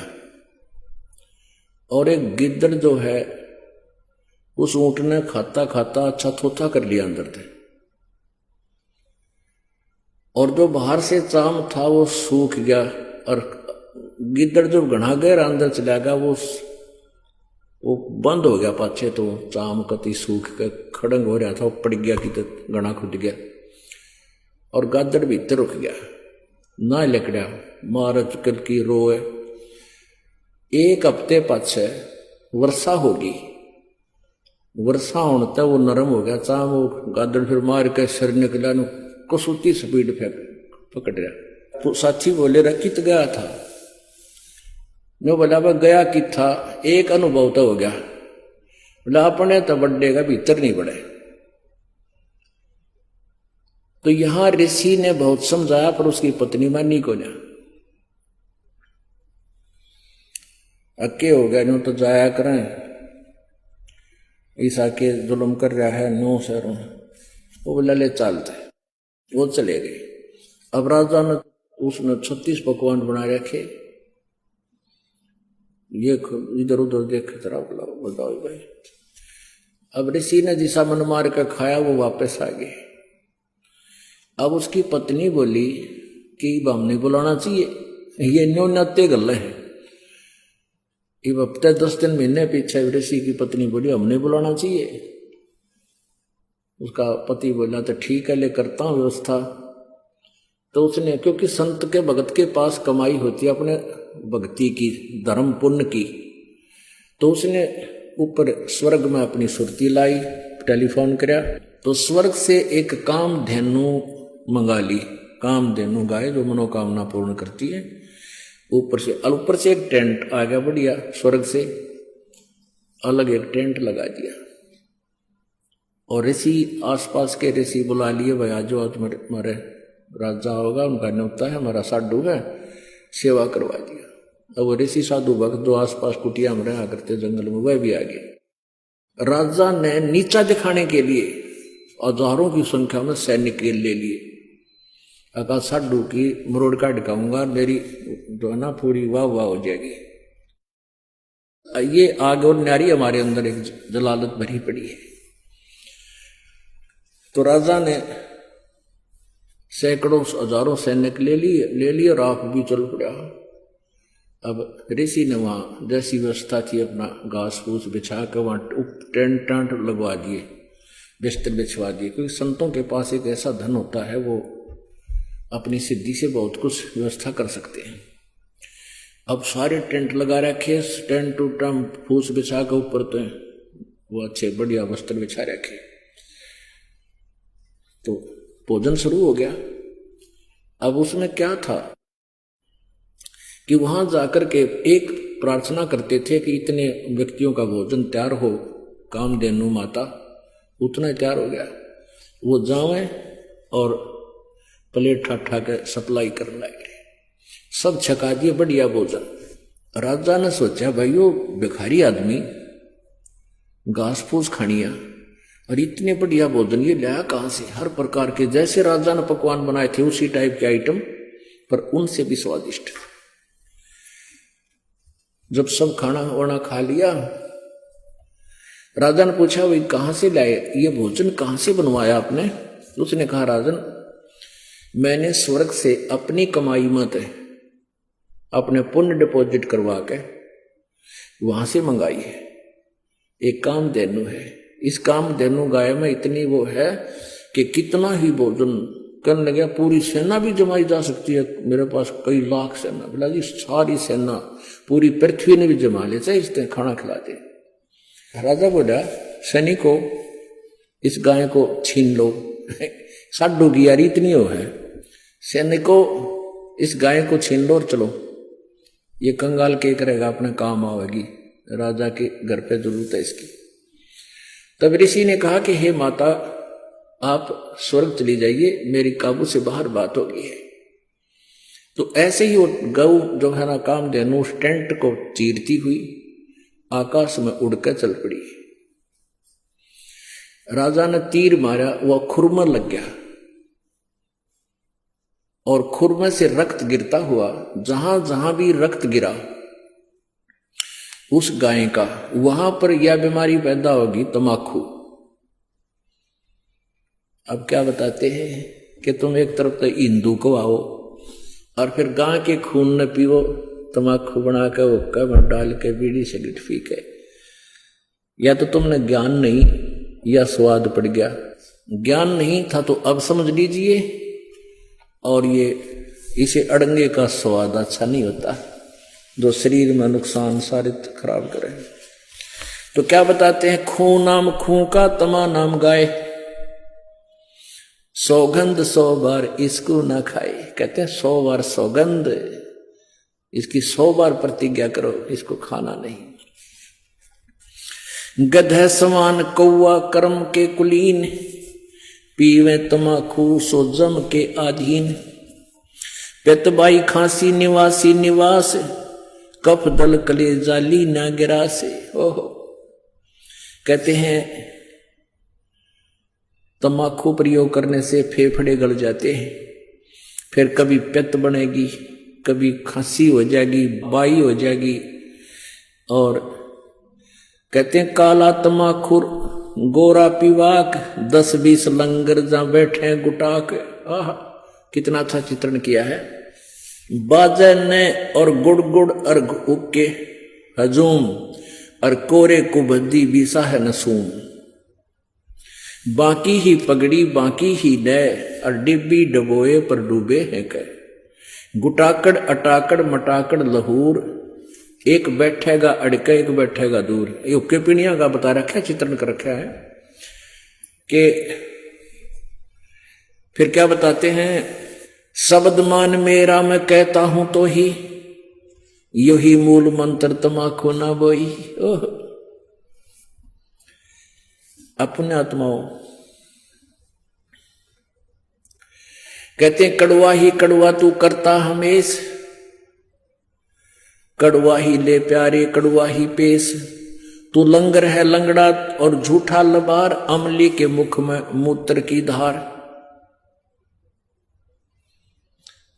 और एक गिद्दड़ जो है उस ऊंट ने खाता खाता अच्छा थोथा कर लिया अंदर से, और जो बाहर से चाम था वो सूख गया। और गिद्दड़ जो घना गहरा अंदर चला गया वो बंद हो गया पाछे, तो चाम कति सूख के खड़ंग हो रहा था, वो पड़ गया कि तो घना खुद गया। और गादड़ भीतर रुक गया, ना लकड़ा मार चुकल की रोए। एक हफ्ते पाछे वर्षा होगी, वर्षा होने तक वो नरम हो गया चाम। वो गादड़ फिर मार के सिर निकला, कसूती स्पीड फेंक पकड़ रहा। तो साथी बोले रहा कित गया था? मैं बोला गया कि था, एक अनुभव तो हो गया। बोला अपने तो बड्डे का भीतर नहीं बढ़े। तो यहां ऋषि ने बहुत समझाया पर उसकी पत्नी मानी को ना, अक्के हो गया। नो तो जाया करें, ईसा के जुल्म कर रहा है, नो सर। वो बोला ले चलते, वो चले गए। अब राजा ने उसने 36 पकवान बना रखे। ये इधर उधर देख जरा, बताओ भाई। अब ऋषि ने जिसा मन मार कर खाया वो वापस आ गए। अब उसकी पत्नी बोली कि हम नहीं बुलाना चाहिए, ये न्यो नत्ते गल्ले हैं। इब हफ्ते 10 दिन महीने पीछे ऋषि की पत्नी बोली हमने बुलाना चाहिए। उसका पति बोला तो ठीक है, ले करता हूं व्यवस्था। तो उसने, क्योंकि संत के भगत के पास कमाई होती है अपने भक्ति की, धर्म पुण्य की, तो उसने ऊपर स्वर्ग में अपनी सुरती लाई, टेलीफोन कराया। तो स्वर्ग से एक काम धेनु मंगा ली, कामधेनु गाय जो मनोकामना पूर्ण करती है। ऊपर से एक टेंट आ गया बढ़िया, स्वर्ग से अलग एक टेंट लगा दिया और ऋषि आसपास के ऋषि बुला लिए, भाई आज हमारे राजा होगा, उनका न्योता है, हमारा साधु है, सेवा करवा दिया। अब वो ऋषि साधु भक्त जो आसपास कुटिया में रहा करते जंगल में, वह भी आ गए। राजा ने नीचा दिखाने के लिए हजारों की संख्या में सैनिक ले लिए। अगर साधु की मरोड़ का ढकाऊंगा, मेरी जो है ना पूरी वाह वाह हो जाएगी। ये आग और न्यारी हमारे अंदर एक जलालत भरी पड़ी है। तो राजा ने सैकड़ों हजारों सैनिक ले लिए और आप भी चल पड़ा। अब ऋषि ने वहां जैसी व्यवस्था थी अपना घास फूस बिछा कर वहां टेंट लगवा दिए, बिस्तर बिछवा दिए, क्योंकि संतों के पास एक ऐसा धन होता है, वो अपनी सिद्धि से बहुत कुछ व्यवस्था कर सकते हैं। अब सारे टेंट लगा रखे, टेंट टू टेंट फूस बिछा के ऊपर तो वो अच्छे बढ़िया वस्त्र बिछा रखे। तो भोजन शुरू हो गया। अब उसमें क्या था कि वहां जाकर के एक प्रार्थना करते थे कि इतने व्यक्तियों का भोजन तैयार हो, कामधेनु माता उतना ही तैयार हो गया, वो जावे और प्लेट ठा के सप्लाई करने लगे। सब छका दिए बढ़िया भोजन। राजा ने सोचा भाई वो भिखारी आदमी घास फूस खानिया और इतने बढ़िया भोजन ये लाया कहां से? हर प्रकार के जैसे राजा ने पकवान बनाए थे उसी टाइप के आइटम, पर उनसे भी स्वादिष्ट। जब सब खाना वाना खा लिया, राजा ने पूछा भाई कहां से लाए ये भोजन, कहां से बनवाया आपने? उसने कहा राजन मैंने स्वर्ग से अपनी कमाई मत अपने पुण्य डिपॉजिट करवा के वहां से मंगाई है। एक कामधेनु है, इस कामधेनु गाय में इतनी वो है कि कितना ही भोजन करने लगे, पूरी सेना भी जमाई जा सकती है। मेरे पास कई लाख सेना, बोला जी सारी सेना पूरी पृथ्वी ने भी जमा ले, चाहे इसने खाना खिला दे। राजा बोला सैनिकों इस गाय को छीन लो। साधु की यार इतनी हो है, सैनिकों इस गाय को छीन लो और चलो, ये कंगाल के करेगा अपने काम आवेगी, राजा के घर पे जरूरत है इसकी। तब ऋषि ने कहा कि हे माता आप स्वर्ग चली जाइए, मेरी काबू से बाहर बात हो गई है। तो ऐसे ही वो गौ जो है ना कामधेनु उस टेंट को चीरती हुई आकाश में उड़कर चल पड़ी। राजा ने तीर मारा, वह खुरमा लग गया और खुरमे से रक्त गिरता हुआ, जहां जहां भी रक्त गिरा उस गाय का, वहां पर यह बीमारी पैदा होगी तमाकू। अब क्या बताते हैं कि तुम एक तरफ तो हिंदू को आओ और फिर गाय के खून न पियो, तमाकू बना के हुक्का में डाल के बीड़ी सिगरेट पी के। या तो तुमने ज्ञान नहीं या स्वाद पड़ गया। ज्ञान नहीं था तो अब समझ लीजिए, और ये इसे अड़ंगे का स्वाद अच्छा नहीं होता जो शरीर में नुकसान सारे खराब करे। तो क्या बताते हैं, खून नाम खूं का तमा नाम गाय, सौगंध 100 बार इसको ना खाए। कहते हैं 100 बार सौगंध, इसकी 100 बार प्रतिज्ञा करो, इसको खाना नहीं। गधे समान कौआ कर्म के कुलीन, पीवे तमाकू सो जम के आधीन। पेतबाई खांसी निवासी निवास, कफ दल कले जाली ना गिरा से। ओहो, कहते हैं तमाकू प्रयोग करने से फेफड़े गल जाते हैं, फिर कभी पित्त बनेगी, कभी खांसी हो जाएगी, बाई हो जाएगी। और कहते हैं काला तमाखुर गोरा पिवाक, 10-20 लंगर जा बैठे गुटाक। आह, कितना अच्छा चित्रण किया है। बाजे ने और गुड़ गुड़ अर्घ उके हजूम, और कोरे कुबद्दी बीसा है नसूम। बाकी ही पगड़ी बाकी ही नय, और डिब्बी डबोए पर डूबे हैं कह। गुटाकड़ अटाकड़ मटाकड़ लहूर, एक बैठेगा अड़के एक बैठेगा दूर। ये उक्के पीणिया का बता रखा है, चित्रण कर रखा है कि फिर क्या बताते हैं शब्द मान मेरा मैं कहता हूं तो ही, यही मूल मंत्र तमाकू ना बोई। ओह अपने आत्माओं कहते हैं कड़वा ही कड़वा तू करता हमेश, कड़वा ही ले प्यारे कड़वा ही पेश। तू लंगर है लंगड़ा और झूठा लबार, अमली के मुख में मूत्र की धार।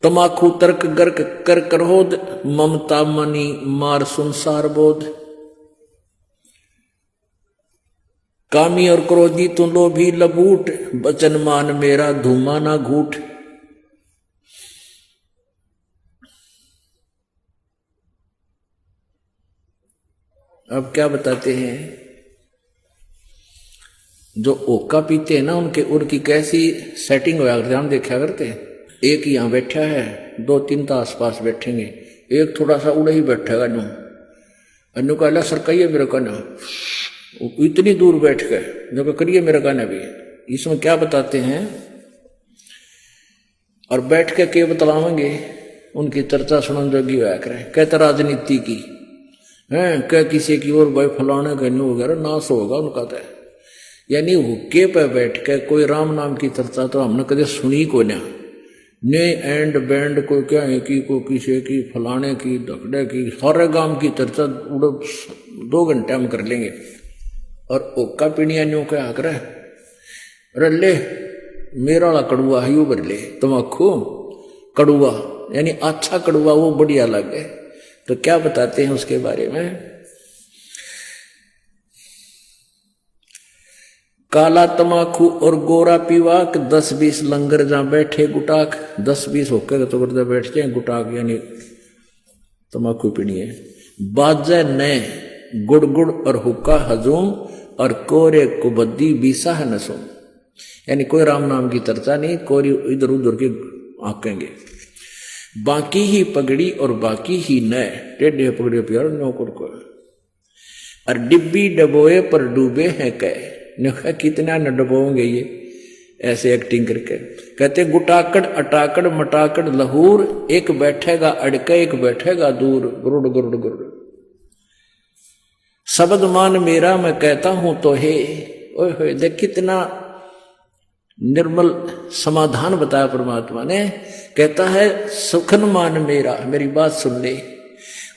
तमाकू तर्क गर्क कर क्रोध, ममता मनी मार संसार बोध। कामी और क्रोधी तू लोभी लबूट, बचन मान मेरा धूमा ना घूट। अब क्या बताते हैं, जो ओका पीते हैं ना उनके उर की कैसी सेटिंग होया करते, हम देखा करते। एक यहां बैठा है, दो तीन तो आसपास बैठेंगे, एक थोड़ा सा उड़े ही बैठेगा नु अनु का सर कहिए मेरे का ना, इतनी दूर बैठ गए जो करिए मेरे का ना भी। इसमें क्या बताते हैं, और बैठ के बतलावेंगे उनकी चर्चा सुनन जोगी होया करे। कहते राजनीति की है, क्या किसी की और भाई फलाने का न्यू वगैरह नाश होगा उनका तो, यानी हुक्के पे बैठ के कोई राम नाम की चर्चा तो हमने कभी सुनी को ना। ने एंड बैंड को क्या है कि को किसी की फलाने की धकड़े की सारे गांव की चर्चा 2 घंटे हम कर लेंगे। और ओका पीणिया न्यू क्या कर ले मेरा वाला कड़ुआ है यू भर ले, तमाकू कड़ुआ यानी अच्छा कड़ुआ वो बढ़िया लगे। तो क्या बताते हैं उसके बारे में, काला तमाकू और गोरा पीवाक, 10-20 लंगर जहां बैठे गुटाक। 10-20 होकर तो करते बैठ जाए गुटाक यानी तमाकू पीनी है। बाजे नए गुड़ गुड़ और हुक्का हजूम, और कोरे कुबद्दी बीसा है नसुम, यानी कोई राम नाम की चर्चा नहीं, कोई इधर उधर के आकेंगे। बाकी ही पगड़ी और बाकी ही नए, टेढ़े पगड़े प्यार नौकर को। और डिब्बी डबोए पर डूबे हैं कह, कितना न डबोंगे ये ऐसे एक्टिंग करके। कहते गुटाकड़ अटाकड़ मटाकड़ लहूर, एक बैठेगा अड़के एक बैठेगा दूर, गुरुड़ गुरुड़ गुरुड़। शब्द मान मेरा मैं कहता हूं तो हे। ओए होए देख कितना निर्मल समाधान बताया परमात्मा ने। कहता है सुखन मान मेरा, मेरी बात सुन ले,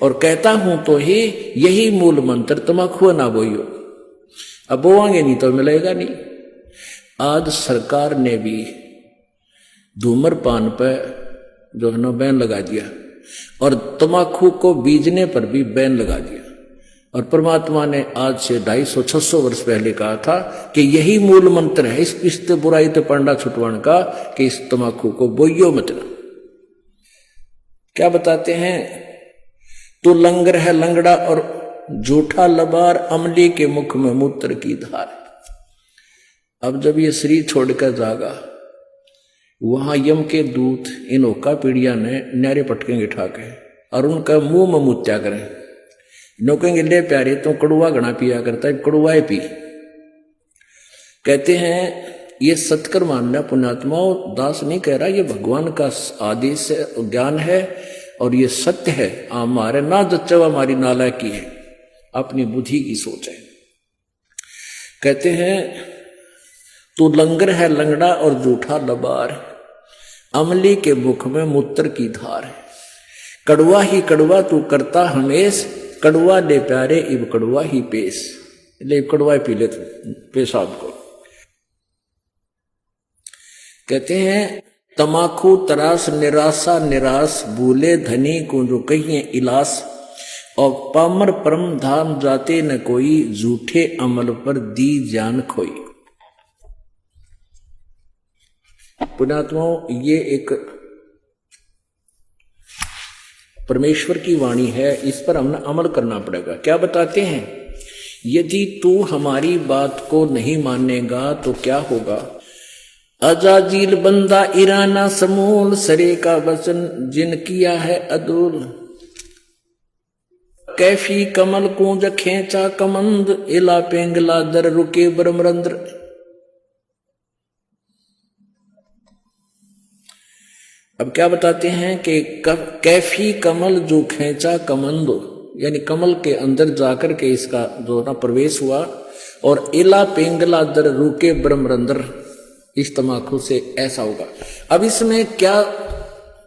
और कहता हूं तो ही यही मूल मंत्र, तमाकू ना बोइयो। अब बोआंगे नहीं तो मिलेगा नहीं। आज सरकार ने भी धूम्रपान पर जो है ना बैन लगा दिया, और तमाकू को बीजने पर भी बैन लगा दिया। और परमात्मा ने आज से 250-600 वर्ष पहले कहा था कि यही मूल मंत्र है इस बुराई तो पंडा छुटवाण का, कि इस तमाकू को बोइयो मत। क्या बताते हैं, तू लंगर है लंगड़ा और झूठा लबार, अमली के मुख में मूत्र की धार। अब जब ये शरीर छोड़कर जागा, वहां यम के दूत इन ओका पीड़िया ने न्यारे पटकेंगे ठाके, और उनका मुंह में मुत्या करें। नोकेंगे ले प्यारे तो कड़ुआ घना पिया करता है, कड़ुआ पी। कहते हैं ये सत्कर मानना पुण्यात्माओं, दास नहीं कह रहा, ये भगवान का आदेश ज्ञान है और ये सत्य है। हमारे ना जच्चा हमारी नालायकी है, अपनी बुद्धि की सोच है। कहते हैं तू लंगर है लंगड़ा और झूठा लबार, अमली के मुख में मूत्र की धार। कड़वा ही कड़वा तू करता हमेश, कड़वा ले प्यारे इब कड़वा ही पेश। ले कड़वा पी ले पेशाब को। कहते हैं तमाकू तरास निराशा निराश, भूले धनी को जो कहिए इलास, और पामर परम धाम जाते न कोई, झूठे अमल पर दी जान खोई। पुण्यात्माओं ये एक परमेश्वर की वाणी है, इस पर हमने अमल करना पड़ेगा। क्या बताते हैं, यदि तू हमारी बात को नहीं मानेगा तो क्या होगा। अजाजील बंदा ईराना समूल, सरे का वचन जिन किया है अदूल। कैफी कमल कूंज खेचा कमंद, इला पेंगला दर रुके ब्रह्मरंद्र। अब क्या बताते हैं कि कैफी कमल जो खींचा कमंद, यानी कमल के अंदर जाकर के इसका जो ना प्रवेश हुआ, और इला पेंगला दर रुके ब्रह्मरंदर, इस तमाकू से ऐसा होगा। अब इसमें क्या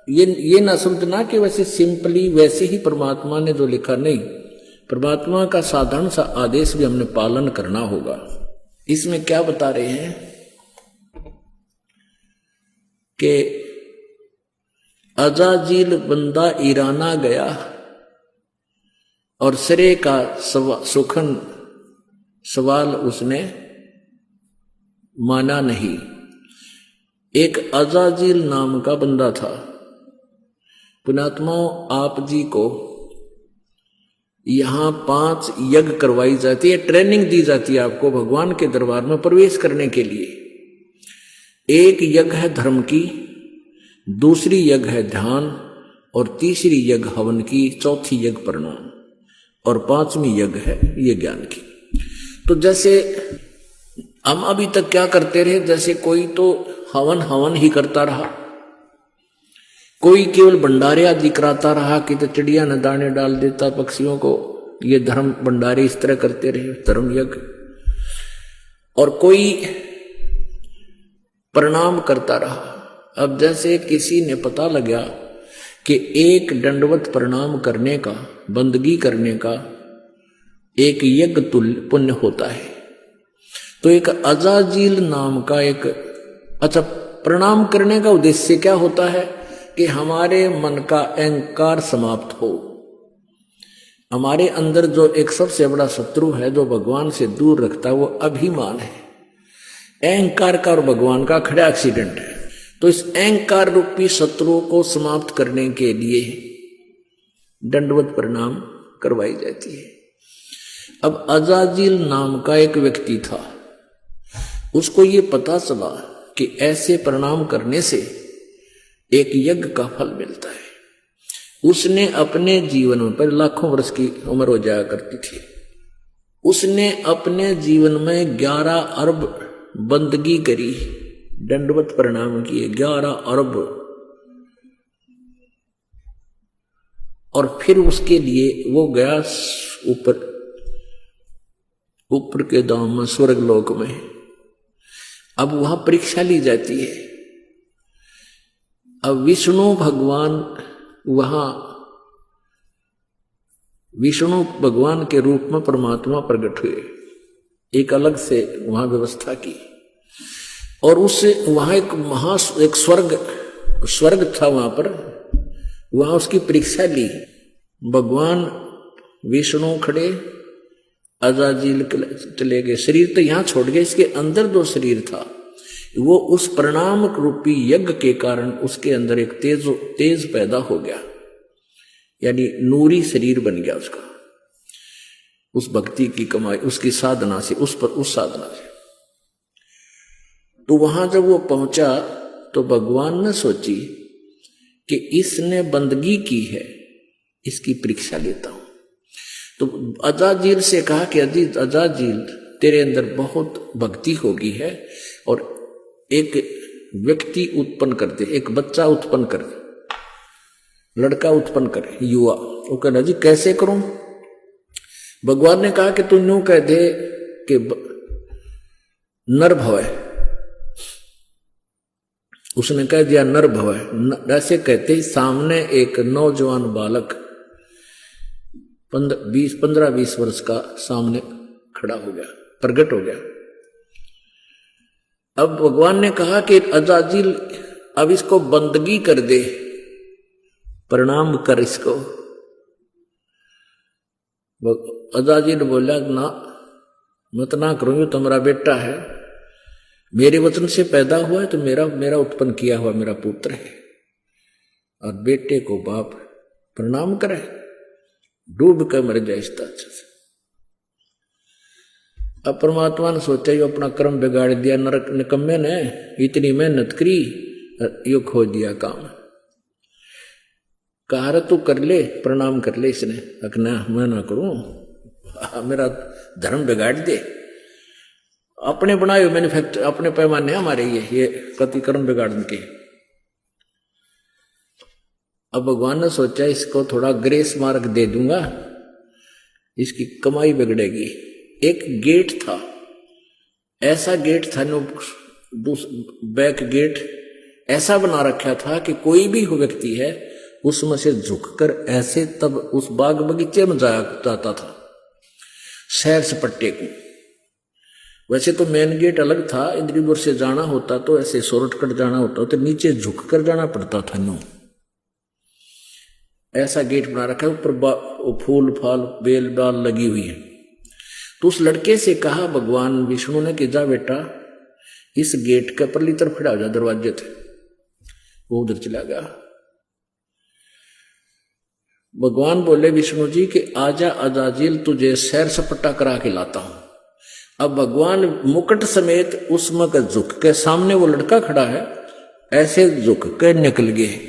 ये ना समझना कि वैसे सिंपली वैसे ही परमात्मा ने जो लिखा, नहीं, परमात्मा का साधारण सा आदेश भी हमने पालन करना होगा। इसमें क्या बता रहे हैं कि अजाजील बंदा ईराना गया और सिरे का सुखन सवाल उसने माना नहीं। एक अजाजील नाम का बंदा था। पुण्यात्माओं, आप जी को यहां 5 यज्ञ करवाई जाती है, ट्रेनिंग दी जाती है आपको भगवान के दरबार में प्रवेश करने के लिए। एक यज्ञ है धर्म की, दूसरी यज्ञ है ध्यान, और तीसरी यज्ञ हवन की, चौथी यज्ञ प्रणाम, और 5वीं यज्ञ है ये ज्ञान की। तो जैसे हम अभी तक क्या करते रहे, जैसे कोई तो हवन ही करता रहा, कोई केवल भंडारे आदि कराता रहा कि तो चिड़िया न दाने डाल देता पक्षियों को, ये धर्म भंडारे इस तरह करते रहे, धर्म यज्ञ। और कोई प्रणाम करता रहा। अब जैसे किसी ने पता लगा कि एक दंडवत प्रणाम करने का, बंदगी करने का एक यज्ञ तुल्य पुण्य होता है, तो एक अजाजील नाम का एक, अच्छा, प्रणाम करने का उद्देश्य क्या होता है कि हमारे मन का अहंकार समाप्त हो। हमारे अंदर जो एक सबसे बड़ा शत्रु है जो भगवान से दूर रखता है, वो अभिमान है। अहंकार का और भगवान का खड़ा एक्सीडेंट है। तो इस अहंकार रूपी शत्रुओं को समाप्त करने के लिए दंडवत प्रणाम करवाई जाती है। अब अजाजील नाम का एक व्यक्ति था, उसको ये पता चला कि ऐसे प्रणाम करने से एक यज्ञ का फल मिलता है। उसने अपने जीवन में, पर लाखों वर्ष की उम्र हो जाया करती थी, उसने अपने जीवन में 11 अरब बंदगी करी, दंडवत प्रणाम किए 11 अरब। और फिर उसके लिए वो गया ऊपर के धाम में, स्वर्ग लोक में। अब वहां परीक्षा ली जाती है। अब विष्णु भगवान वहां, विष्णु भगवान के रूप में परमात्मा प्रकट हुए, एक अलग से वहां व्यवस्था की। और उससे वहां एक स्वर्ग था वहां पर, वहां उसकी परीक्षा ली। भगवान विष्णु खड़े, अजाजील चले गए, शरीर तो यहां छोड़ गए, इसके अंदर जो शरीर था वो उस प्रणाम रूपी यज्ञ के कारण उसके अंदर एक तेज पैदा हो गया, यानी नूरी शरीर बन गया उसका, उस भक्ति की कमाई, उसकी साधना से, उस साधना से। तो वहां जब वो पहुंचा तो भगवान ने सोची कि इसने बंदगी की है, इसकी परीक्षा लेता हूं। तो अजाजील से कहा कि अजाजील, तेरे अंदर बहुत भक्ति होगी है, और एक व्यक्ति उत्पन्न कर दे, एक बच्चा उत्पन्न कर दे, लड़का उत्पन्न करे, युवा। वो कहना जी कैसे करूं? भगवान ने कहा कि तू यूं कह दे कि नर भवै। उसने कह दिया नर भवै। ऐसे कहते ही सामने एक नौजवान बालक 15-20 वर्ष का सामने खड़ा हो गया, प्रकट हो गया। अब भगवान ने कहा कि अजाजील अब इसको बंदगी कर दे, प्रणाम कर इसको। अजाजील बोला ना, मत ना करूं, ये तुम्हारा बेटा है, मेरे वचन से पैदा हुआ है, तो मेरा उत्पन्न किया हुआ मेरा पुत्र है, और बेटे को बाप प्रणाम करे, डूब कर मर जाए इसका अच्छा से। अब परमात्मा ने सोचा यो अपना कर्म बिगाड़ दिया, नरक निकम्मे ने इतनी मेहनत करी, यो खो दिया काम। कहा तू कर ले, प्रणाम कर ले। इसने अकना मैं ना करूं, मेरा धर्म बिगाड़ दे। अपने बनाए हुए मैन्युफैक्चर, अपने पैमाने हमारे ये कति कर्म बिगाड़ने के। अब भगवान ने सोचा इसको थोड़ा ग्रेस मार्क दे दूंगा, इसकी कमाई बिगड़ेगी। एक गेट था, ऐसा गेट था नो, बैक गेट ऐसा बना रखा था कि कोई भी व्यक्ति है उसमें से झुककर ऐसे तब उस बाग बगीचे में जाया जाता था सैर सपट्टे को। वैसे तो मेन गेट अलग था, इंद्रीपुर से जाना होता तो ऐसे शॉर्टकट जाना होता तो नीचे झुककर जाना पड़ता था नो। ऐसा गेट बना रखा है, ऊपर फूल फाल बेल बाल लगी हुई है। तो उस लड़के से कहा भगवान विष्णु ने कि जा बेटा इस गेट के परली तरफ खड़ा हो जा, दरवाजे थे। वो उधर चला गया। भगवान बोले विष्णु जी कि आजा अजाजिल तुझे सैर सपट्टा करा के लाता हूं। अब भगवान मुकुट समेत उसमें का झुक के सामने वो लड़का खड़ा है, ऐसे झुक के निकल गए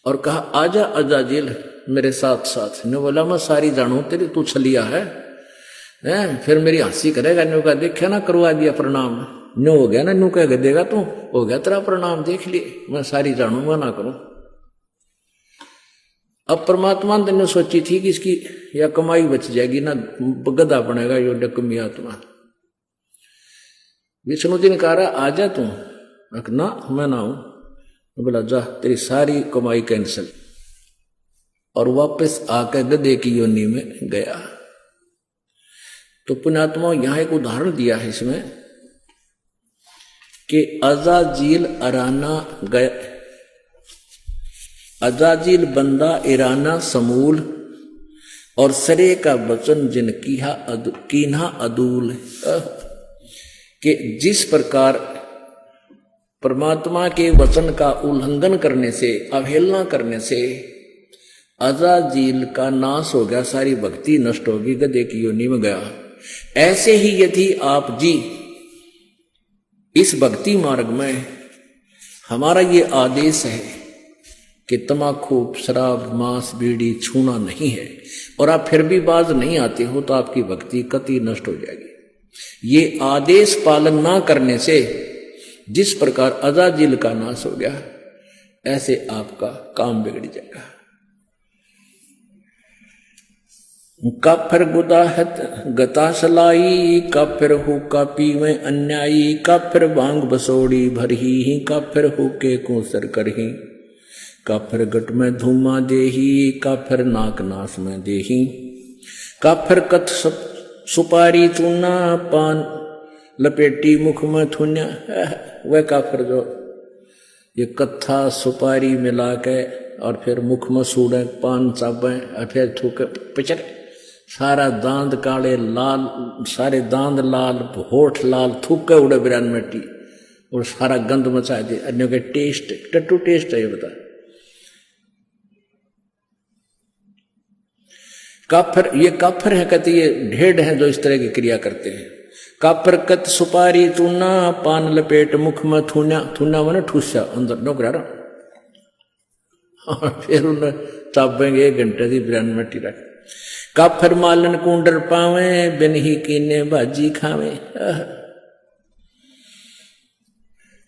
और कहा आजा अजाजिल मेरे साथ साथ। ने बोला मैं सारी जानू तेरी, तू छलिया है, फिर मेरी हंसी करेगा। न्यू का देखा ना करवा दिया प्रणाम, न्यू हो गया ना, न्यू कह देगा तू हो गया तेरा प्रणाम, देख लिए मैं सारी जानू मैं ना करूं। अब परमात्मा ने सोची थी कि इसकी या कमाई बच जाएगी ना, गधा बनेगा यो डकमी आत्मा। विष्णु जी ने कहा आजा तू, ना मैं ना हूं। बोला जा तेरी सारी कमाई कैंसिल, और वापस आकर गधे की योनि में गया। तो पुण्यात्मा यहां एक उदाहरण दिया है इसमें कि अजाजिल अराना गया, अजाजिल बंदा इराना समूल, और सरे का वचन जिन कीन्हा अदूल। कि जिस प्रकार परमात्मा के वचन का उल्लंघन करने से, अवहेलना करने से अजाजिल का नाश हो गया, सारी भक्ति नष्ट होगी, गधे की योनि में गया। ऐसे ही यदि आप जी इस भक्ति मार्ग में, हमारा ये आदेश है कि तमाकू शराब मांस बीड़ी छूना नहीं है, और आप फिर भी बाज नहीं आते हो तो आपकी भक्ति कतई नष्ट हो जाएगी। ये आदेश पालन ना करने से जिस प्रकार अजाजिल का नाश हो गया, ऐसे आपका काम बिगड़ जाएगा। काफिर गुदाहत गता सलाई, काफिर हो कापी में अन्यायी, काफिर भांग बसोड़ी भरही, काफिर हो के कोसर करही, काफिर गट में धूमा देही, काफिर नाक नाश में देही, काफिर कथ सुपारी चूना, पान लपेटी मुख में थुन्या। वह काफिर जो ये कत्था सुपारी मिला के और फिर मुख में सूड़े, पान चाबे और फिर थूके पिचर, सारा दांत काले लाल, सारे दांत लाल, होठ लाल, थूके उड़े बिरान मिट्टी और सारा गंद मचा दे। अन्यों के टेस्ट टट्टू टेस्ट है ये बता। काफिर, ये काफिर है कहते, ये ढेड है जो इस तरह की क्रिया करते हैं। काफिर कत सुपारी चूना, पान लपेट मुख में थून्या, थून्या मैंने ठूसा अंदर नौकरा रहा, और फिर उन्हें चापेंगे 1 घंटे की बिरान मिट्टी रख। काफिर मालन कुंडर पावे, बिन ही कीने भाजी खावे।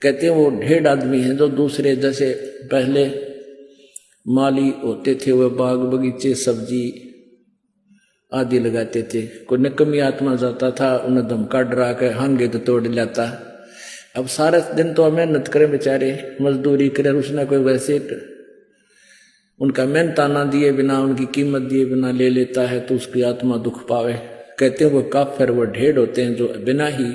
कहते हैं वो ढेड आदमी है जो दूसरे जैसे पहले माली होते थे, वह बाग बगीचे सब्जी आदि लगाते थे। कोई निकम्मी आत्मा जाता था, उन्हें धमका डरा के हांगे तो तोड़ लाता। अब सारा दिन तो मेहनत करे बेचारे, मजदूरी करे, उसने कोई वैसे उनका मेहनताना दिए बिना, उनकी कीमत दिए बिना ले लेता है तो उसकी आत्मा दुख पावे। कहते हैं वो काफिर, वो ढेड होते हैं जो बिना ही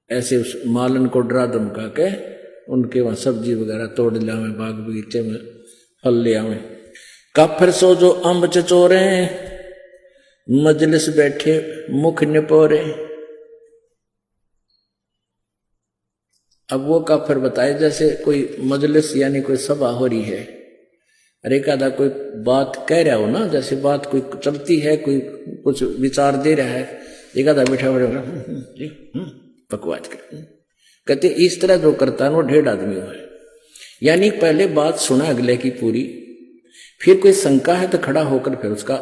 ऐसे उस मालन को डरा धमका के उनके वहां सब्जी वगैरह तोड़ ले आवे, बाग बगीचे में फल ले आवे। काफिर सो जो अम्ब चचोरे, मजलिस बैठे मुख निपोरे। अब वो काफिर बताए जैसे कोई मजलिस यानी कोई सभा हो रही है, अरे एकादा कोई बात कह रहा हो ना, जैसे बात कोई चलती है, कोई कुछ विचार दे रहा है, एकादा बैठा बैठा बकवास कर। कहते इस तरह जो करता है वो ढेड आदमी है। यानी पहले बात सुना अगले की पूरी, फिर कोई शंका है तो खड़ा होकर फिर उसका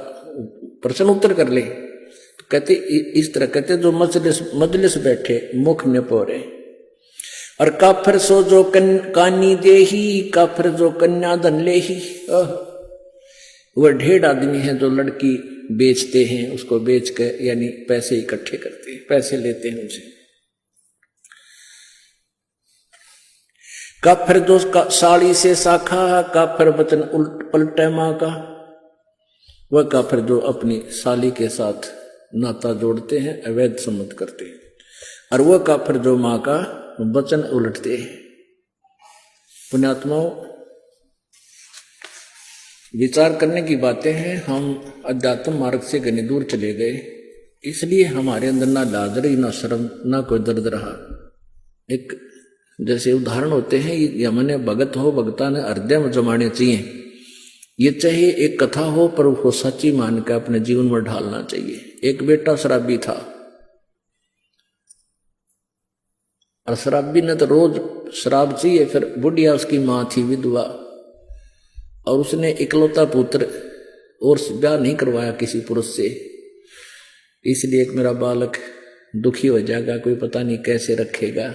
प्रश्न उत्तर कर ले। तो कहते इस तरह कहते जो मजलिस बैठे मुख निपोरे, और काफिर सो जो कानी दे ही, काफिर जो कन्या धन ले ही। वह ढेर आदमी है जो लड़की बेचते हैं, उसको बेच कर यानी पैसे इकट्ठे करते हैं, पैसे लेते हैं उनसे। काफिर जो साड़ी से साखा, काफिर वचन उल्ट पलटे माँ का। वह काफिर जो अपनी साली के साथ नाता जोड़ते हैं, अवैध सम्मत करते हैं, और वह काफिर जो माँ का वचन उलटते हैं। पुण्यात्माओं, विचार करने की बातें हैं। हम अध्यात्म मार्ग से घनी दूर चले गए, इसलिए हमारे अंदर ना लाज रही, ना शर्म, ना कोई दर्द रहा। एक जैसे उदाहरण होते हैं, ये हमने भगत हो, भगता ने हृदय में जमाने चाहिए। ये चाहिए एक कथा हो पर उसको सच्ची मान के अपने जीवन में ढालना चाहिए। एक बेटा शराबी था, और शराबी ने तो रोज शराब चाहिए। फिर बुढ़िया उसकी माँ थी विधवा, और उसने इकलौता पुत्र और ब्याह नहीं करवाया किसी पुरुष से। इसलिए एक मेरा बालक दुखी हो जाएगा, कोई पता नहीं कैसे रखेगा,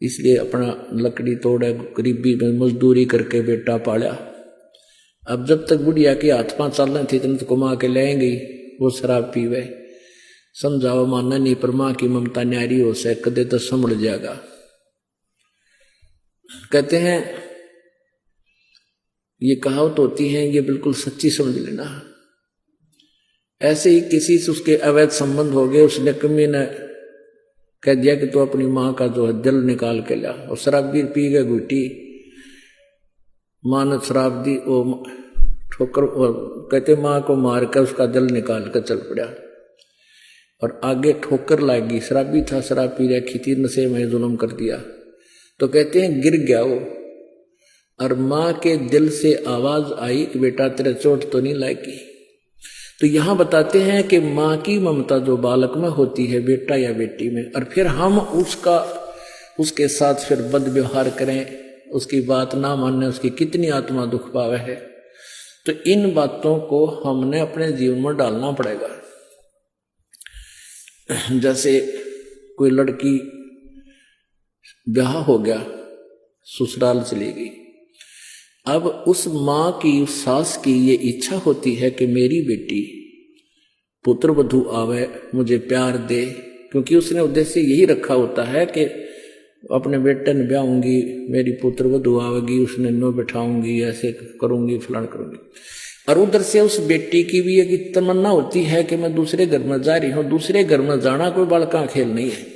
इसलिए अपना लकड़ी तोड़ा, गरीबी में मजदूरी करके बेटा पाला। अब जब तक बुढ़िया के हाथ पांव चलने थे इतने तो कमा के लाएंगे, वो शराब पीवे। समझाओ मानना नहीं, पर मां की ममता न्यारी हो से कदे तो संभल जाएगा। कहते हैं ये कहावत होती है, ये बिल्कुल सच्ची समझ लेना। ऐसे ही किसी से उसके अवैध संबंध हो गए, उसने कमी ने कह दिया कि तू अपनी माँ का जो है दिल निकाल के ला, और शराब भी पी गए घुटी। माँ ने शराब दी, वो ठोकर, कहते माँ को मार कर उसका दिल निकाल कर चल पड़ा, और आगे ठोकर लागी। शराबी था, शराब पी रखी थी, नशे में जुल्म कर दिया। तो कहते हैं गिर गया वो, और माँ के दिल से आवाज आई कि बेटा तेरे चोट तो नहीं लागी। तो यहां बताते हैं कि माँ की ममता जो बालक में होती है, बेटा या बेटी में, और फिर हम उसके साथ फिर बद व्यवहार करें, उसकी बात ना मानने, उसकी कितनी आत्मा दुख पावे है। तो इन बातों को हमने अपने जीवन में डालना पड़ेगा। जैसे कोई लड़की ब्याह हो गया, ससुराल चली गई, अब उस माँ की, उस सास की ये इच्छा होती है कि मेरी बेटी पुत्र वधू आवे, मुझे प्यार दे, क्योंकि उसने उद्देश्य यही रखा होता है कि अपने बेटे ने ब्याहूंगी, मेरी पुत्र वधू आवेगी, उसने नो बैठाऊंगी, ऐसे करूंगी, फलान करूंगी। और उधर से उस बेटी की भी एक तमन्ना होती है कि मैं दूसरे घर में जा रही हूँ। दूसरे घर में जाना कोई बालक का खेल नहीं है,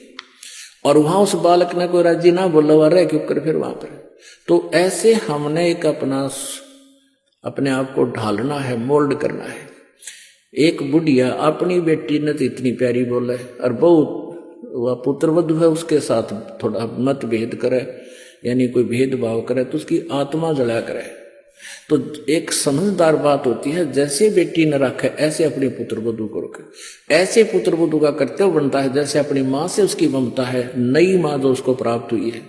और वहां उस बालक ने कोई राजी ना बोला हुआ रहे क्यों कर फिर वहां पर। तो ऐसे हमने एक अपने आप को ढालना है, मोल्ड करना है। एक बुढ़िया अपनी बेटी ने तो इतनी प्यारी बोले, और बहुत वह पुत्र वधू है उसके साथ थोड़ा मतभेद करे, यानी कोई भेदभाव करे, तो उसकी आत्मा जला करे। तो एक समझदार बात होती है, जैसे बेटी न रखे ऐसे अपने पुत्र वधू को रखे। ऐसे पुत्र वधू का कर्तव्य बनता है जैसे अपनी माँ से उसकी ममता है, नई माँ जो उसको प्राप्त हुई है,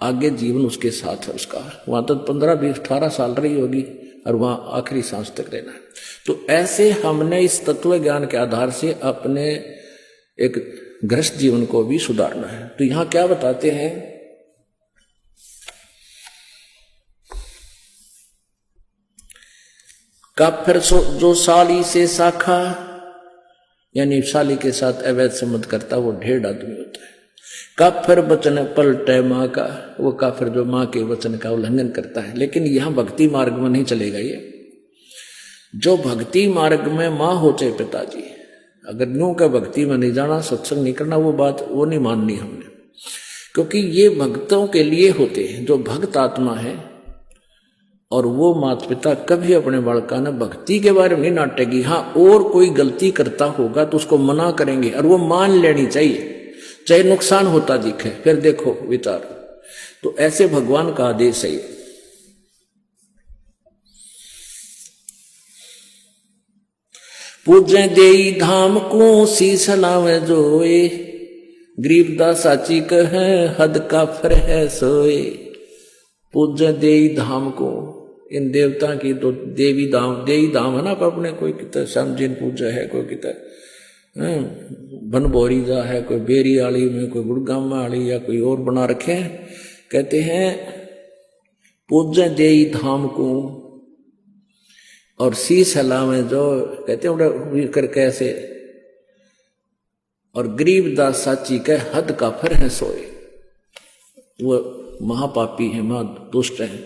आगे जीवन उसके साथ है उसका। वहां तक 15, 20, 18 साल रही होगी, और वहां आखिरी सांस तक रहना है। तो ऐसे हमने इस तत्व ज्ञान के आधार से अपने एक गृहस्थ जीवन को भी सुधारना है। तो यहां क्या बताते हैं, काफिर जो साली से साखा, यानी साली के साथ अवैध संबंध करता, वो ढेर आदमी होता है। काफिर वचन पलटे माँ का, वो काफिर जो माँ के वचन का उल्लंघन करता है। लेकिन यहां भक्ति मार्ग में नहीं चलेगा ये। जो भक्ति मार्ग में माँ हो चाहे पिताजी, अगर न्यू का भक्ति में नहीं जाना, सत्संग नहीं करना, वो बात वो नहीं माननी हमने, क्योंकि ये भक्तों के लिए होते हैं जो भक्त आत्मा है। और वो माता पिता कभी अपने बालका ने भक्ति के बारे में नहीं नाटेगी। हाँ, और कोई गलती करता होगा तो उसको मना करेंगे, और वो मान लेनी चाहिए, चाहे नुकसान होता दिखे। फिर देखो विचार, तो ऐसे भगवान का आदेश है। पूजे देई धाम को शीश लावे जोए, गरीबदास साची कहे हद काफिर है सोए। पूजे देई धाम को, इन देवता की तो देवी धाम है ना, पर अपने कोई कितना श्याम जी पूजा है, कोई कितना बनभोरी जा है, कोई बेरी आली में, कोई गुड़गामा आली या कोई और बना रखे हैं। कहते हैं पूजे देई धाम को और शीश हलावे जो, कहते हैं करके ऐसे, और गरीब दास साची के हद काफिर है सोए। वो महापापी है, महादुष्ट है।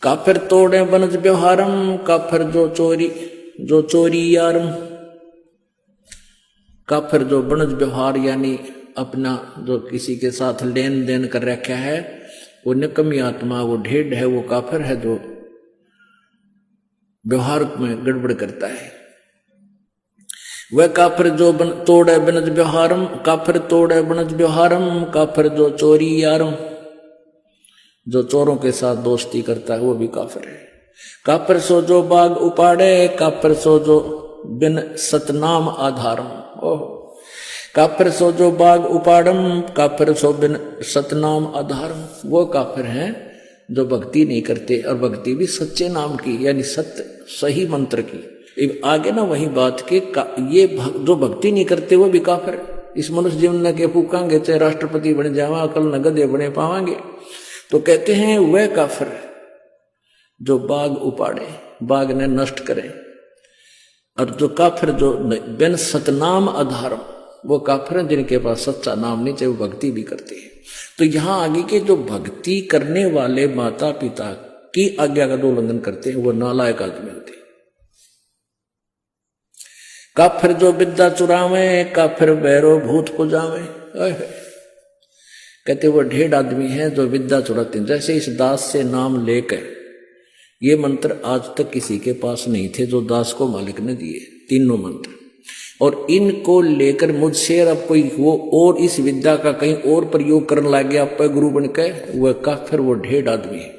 काफिर तोड़े बनज व्यवहारम, काफिर जो चोरी यारम। काफिर जो बनज व्यवहार यानी अपना जो किसी के साथ लेन देन कर रखा है, वो निकमी आत्मा, वो ढेड है, वो काफिर है जो व्यवहार में गड़बड़ करता है। वह काफिर जो तोड़े बनज व्यवहारम, काफिर तोड़े बनज व्यवहारम, काफिर जो चोरी यारम। जो चोरों के साथ दोस्ती करता है वो भी काफिर है। काफिर सो जो बाग उपाड़े, काफिर सो जो बिन सतनाम आधारम। ओह, काफिर सो जो बाग उपाड़म, काफिर सो बिन सतनाम आधारम। वो काफिर हैं जो भक्ति नहीं करते, और भक्ति भी सच्चे नाम की, यानी सत्य सही मंत्र की। आगे ना वही बात के ये जो भक्ति नहीं करते वो भी काफिर है। इस मनुष्य जीवन के फूकांगे, चाहे राष्ट्रपति बन जावा, कल न गधे बने पावांगे। तो कहते हैं वह काफिर जो बाग उपाड़े, बाग ने नष्ट करे, और जो काफिर जो बिन सतनाम आधारम, वो काफिर हैं जिनके पास सच्चा नाम नहीं, चाहे वो भक्ति भी करते हैं। तो यहां आगे के जो भक्ति करने वाले माता पिता की आज्ञा का उल्लंघन करते हैं, वो नालायक आदमी होते हैं। काफिर जो विद्या चुरावे, काफिर भैरो भूत पुजावे। कहते वो ढेर आदमी है जो विद्या चुराते हैं। जैसे इस दास से नाम लेकर, ये मंत्र आज तक किसी के पास नहीं थे जो दास को मालिक ने दिए, तीनों मंत्र, और इनको लेकर मुझसे अब कोई वो और इस विद्या का कहीं और प्रयोग करने लग गया आप गुरु बन के, वह काफिर, वो ढेर आदमी है।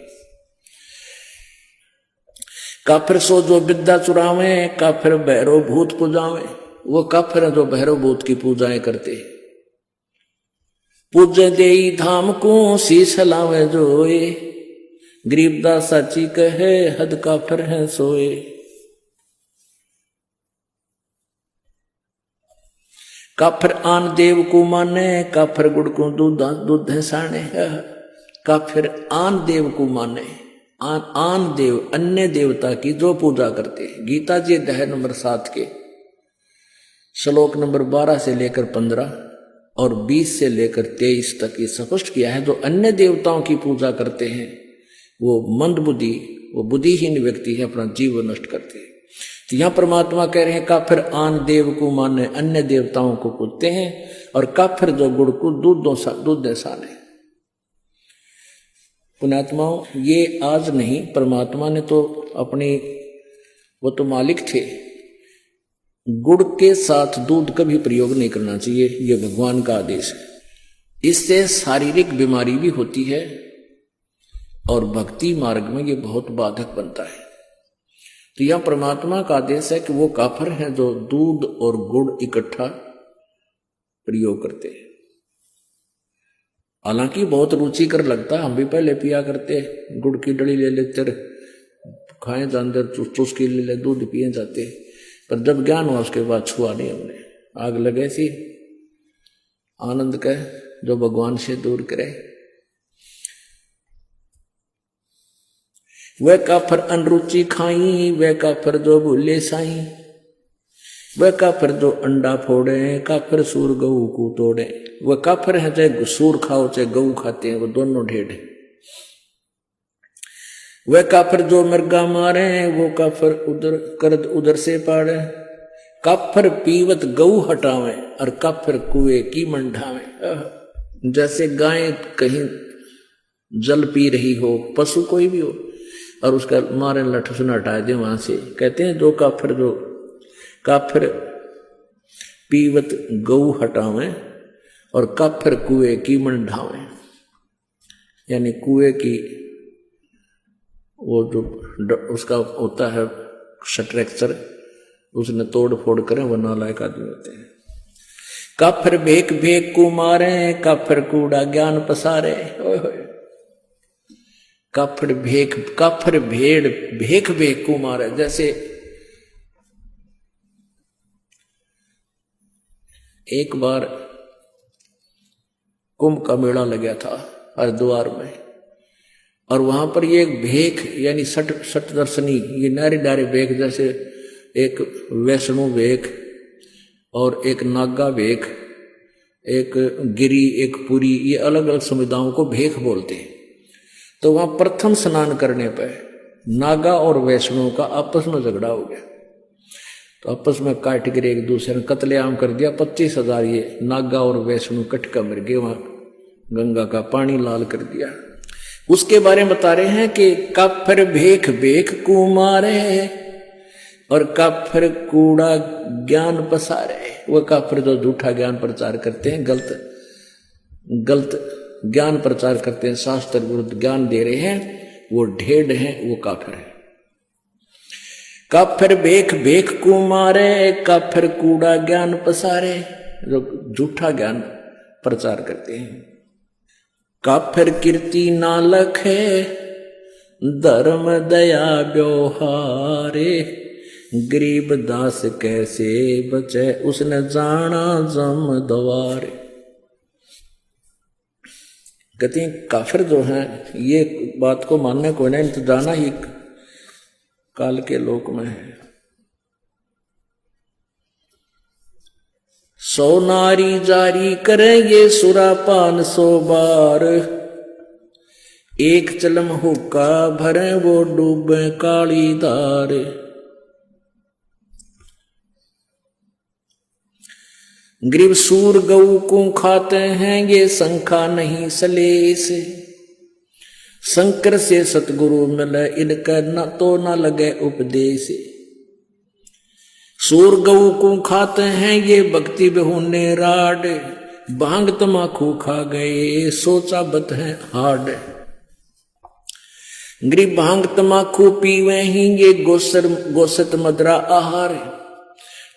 काफिर सो जो विद्या चुरावे, काफिर भैरव भूत पूजावे। वो काफिर है जो भैरव भूत की पूजाएं करते हैं। पूजे देई धाम को शीश लावे जोए, गरीबदास साची कहे हद काफिर है सोए। काफिर आन देव को माने, काफिर गुड़ को दूध है साने। काफिर आन देव को माने, आन देव अन्य देवता की जो पूजा करते हैं। गीता जी अध्याय नंबर 7 के श्लोक नंबर 12 से लेकर 15 और 20 से लेकर 23 तक ये स्पष्ट किया है। जो अन्य देवताओं की पूजा करते हैं वो मंद बुद्धि, वो बुद्धिहीन व्यक्ति है, अपना जीवन नष्ट करते हैं। तो यहां परमात्मा कह रहे हैं काफिर आन देव को माने, अन्य देवताओं को पूजते हैं, और काफिर जो गुड़ को दूध दे साने। पुण्यात्माओं, ये आज नहीं, परमात्मा ने तो अपनी, वो तो मालिक थे। गुड़ के साथ दूध का भी प्रयोग नहीं करना चाहिए, ये भगवान का आदेश है। इससे शारीरिक बीमारी भी होती है और भक्ति मार्ग में ये बहुत बाधक बनता है। तो यह परमात्मा का आदेश है कि वो काफिर हैं जो दूध और गुड़ इकट्ठा प्रयोग करते हैं। हालांकि बहुत रुचिकर लगता है, हम भी पहले पिया करते, गुड़ की डली ले लेते, खाए जानते, चुस्की ले ले, दूध पिए जाते, पर जब ज्ञान हुआ उसके बाद छुआ नहीं हमने। आग लगे सी आनंद का जो भगवान से दूर करे। वह काफिर अनरुचि खाई, वह काफिर जो भूले साई। वह काफिर जो अंडा फोड़े, काफिर सूर गऊ को तोड़े। वह काफिर है चाहे सूर खाओ चाहे गऊ खाते हैं, वो दोनों ढेर है। वह काफिर जो मृगा मारे, वो काफिर उधर करद उधर से पाड़े। काफिर पीवत गऊ हटावे, और काफिर कुएं की मंढावे। जैसे गाय कहीं जल पी रही हो, पशु कोई भी हो, और उसका मारे लठ से हटा दे वहां से, कहते हैं जो काफिर पीवत गऊ हटावे और काफिर कुएं की मंढावे। यानी कुएं की वो जो उसका होता है स्ट्रक्चर, उसने तोड़ फोड़ करें, वो नालायक आदमी होते हैं। काफिर भेक भेक को मारे, काफिर कूड़ा ज्ञान पसारे। काफिर भेड़ भेक भेक को मारे। जैसे एक बार कुंभ का मेला लगा था हरिद्वार में, और वहां पर ये एक भेख यानी सठ दर्शनी, ये नारे डारे भेख, जैसे एक वैष्णो भेख और एक नागा भेख, एक गिरी, एक पुरी, ये अलग अलग समुदायों को भेख बोलते हैं। तो वहां प्रथम स्नान करने पर नागा और वैष्णो का आपस में झगड़ा हो गया, तो आपस में काट कर एक दूसरे ने कत्लेआम कर दिया। 25,000 ये नागा और वैष्णो कटका मर गए, वहां गंगा का पानी लाल कर दिया। उसके बारे में बता रहे हैं कि काफिर भेख भेख कुमारे और काफिर कूड़ा ज्ञान पसारे। वो काफिर जो झूठा ज्ञान प्रचार करते हैं, गलत ज्ञान प्रचार करते हैं, शास्त्र विरुद्ध ज्ञान दे रहे हैं, वो ढेड हैं, वो काफिर है। काफिर भेख भेख कुमारे, काफिर कूड़ा ज्ञान पसारे, जो झूठा ज्ञान प्रचार करते हैं। काफिर कीर्ति नालक है, धर्म दया व्यवहारे, गरीब दास कैसे बचे, उसने जाना जम द्वारे। कहते हैं काफिर जो हैं ये बात को मानने को नहीं, तो जाना ही काल के लोक में है। 100 नारी जारी करेंगे सुरापान 100 बार, एक चलम हुक्का भरे वो डूबे काली धार। गरीब सूर गऊ को खाते हैं ये शंखा नहीं सलेस, शंकर से सतगुरु मिले इनका न तो न लगे उपदेश। सूर गऊ को खाते हैं ये भक्ति बेहुने राड, भांग तमाकू खा गए सोचा बत है हाड। गरीब भांग तमाकू पीवे ही ये गोसत मदरा आहार,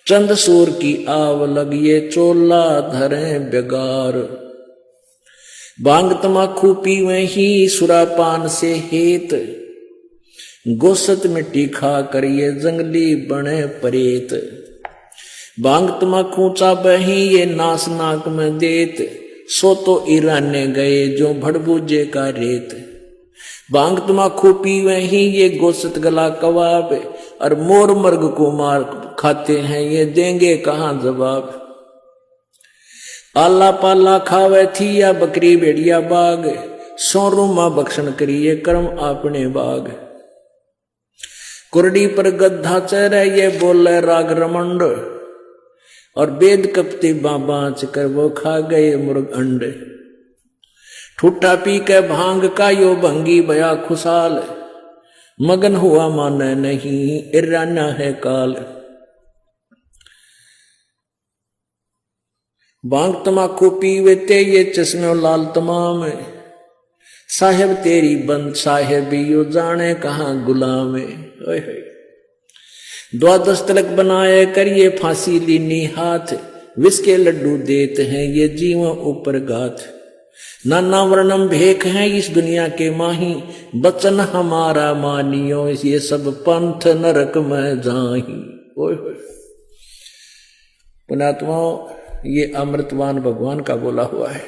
चंद सूर की आव लगिए चोला धरे बेगार। भांग तमाकू पीवे ही सुरापान से हेत, गोसत मिट्टी खा करिए जंगली बने परेत। भांग तमाकू चाबे ही ये नास नाक में देत, सो तो ईराने गए जो भड़बूजे का रेत। भांग तमाकू पीवे ही ये गोसत गला कबाब, और मोर मर्ग को मार खाते हैं ये देंगे कहां जवाब। आला पाला खावे थी या बकरी भेड़िया बाग, सोरूमा बख्शन करिए कर्म अपने बाग। कुरडी पर गद्धा चरे ये बोले राग रमंड, और वेद कपते बाबाच कर वो खा गए मुर्ग अंड। ठुट्टा पी के भांग का यो भंगी भया खुशाल, मगन हुआ माने नहीं इराना है काल। भांग तमाकू पीवेते ये चश्मे लाल तमाम, साहेब तेरी बंद साहेब यो जाने कहां गुलाम। 12 तिलक बनाए करिए फांसी लीनी हाथ, विष के लड्डू देते हैं ये जीवों ऊपर गाथ। नाना वर्णम भेख है इस दुनिया के माही, बचन हमारा मानियो ये सब पंथ नरक में जाही। पुण्यात्माओं, ये अमृतवान भगवान का बोला हुआ है।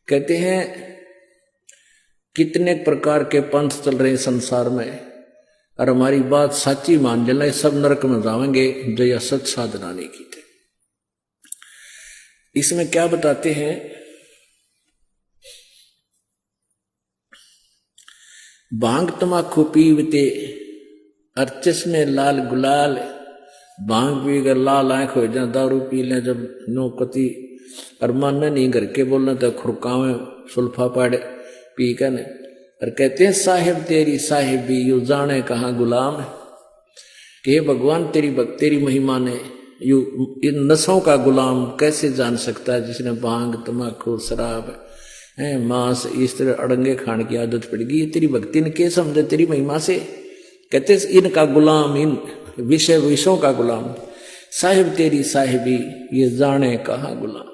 कहते हैं कितने प्रकार के पंथ चल रहे हैं संसार में, और हमारी बात सच्ची मान लेना सब नरक में जाएंगे जो यह सच साधना नहीं की थे। इसमें क्या बताते हैं, भांग तमाकू पीवते और चश्मे लाल गुलाल, भांग पी कर लाल आंख हो जाए, दारू पी लें जब नौकती और मानना नहीं घर के बोलना तो खुरकावे सुल्फा पाड़े पी कर। और कहते हैं साहेब तेरी साहेबी यू जाने कहाँ गुलाम, कि भगवान तेरी महिमा ने यू इन नशों का गुलाम कैसे जान सकता है जिसने भांग तमाकू शराब मांस इस तरह अड़ंगे खाने की आदत पड़ गई। तेरी भक्ति ने क्या समझे तेरी महिमा से। कहते इनका गुलाम, इन विषयों का गुलाम, साहिब तेरी साहिबी ये जाने कहाँ गुलाम।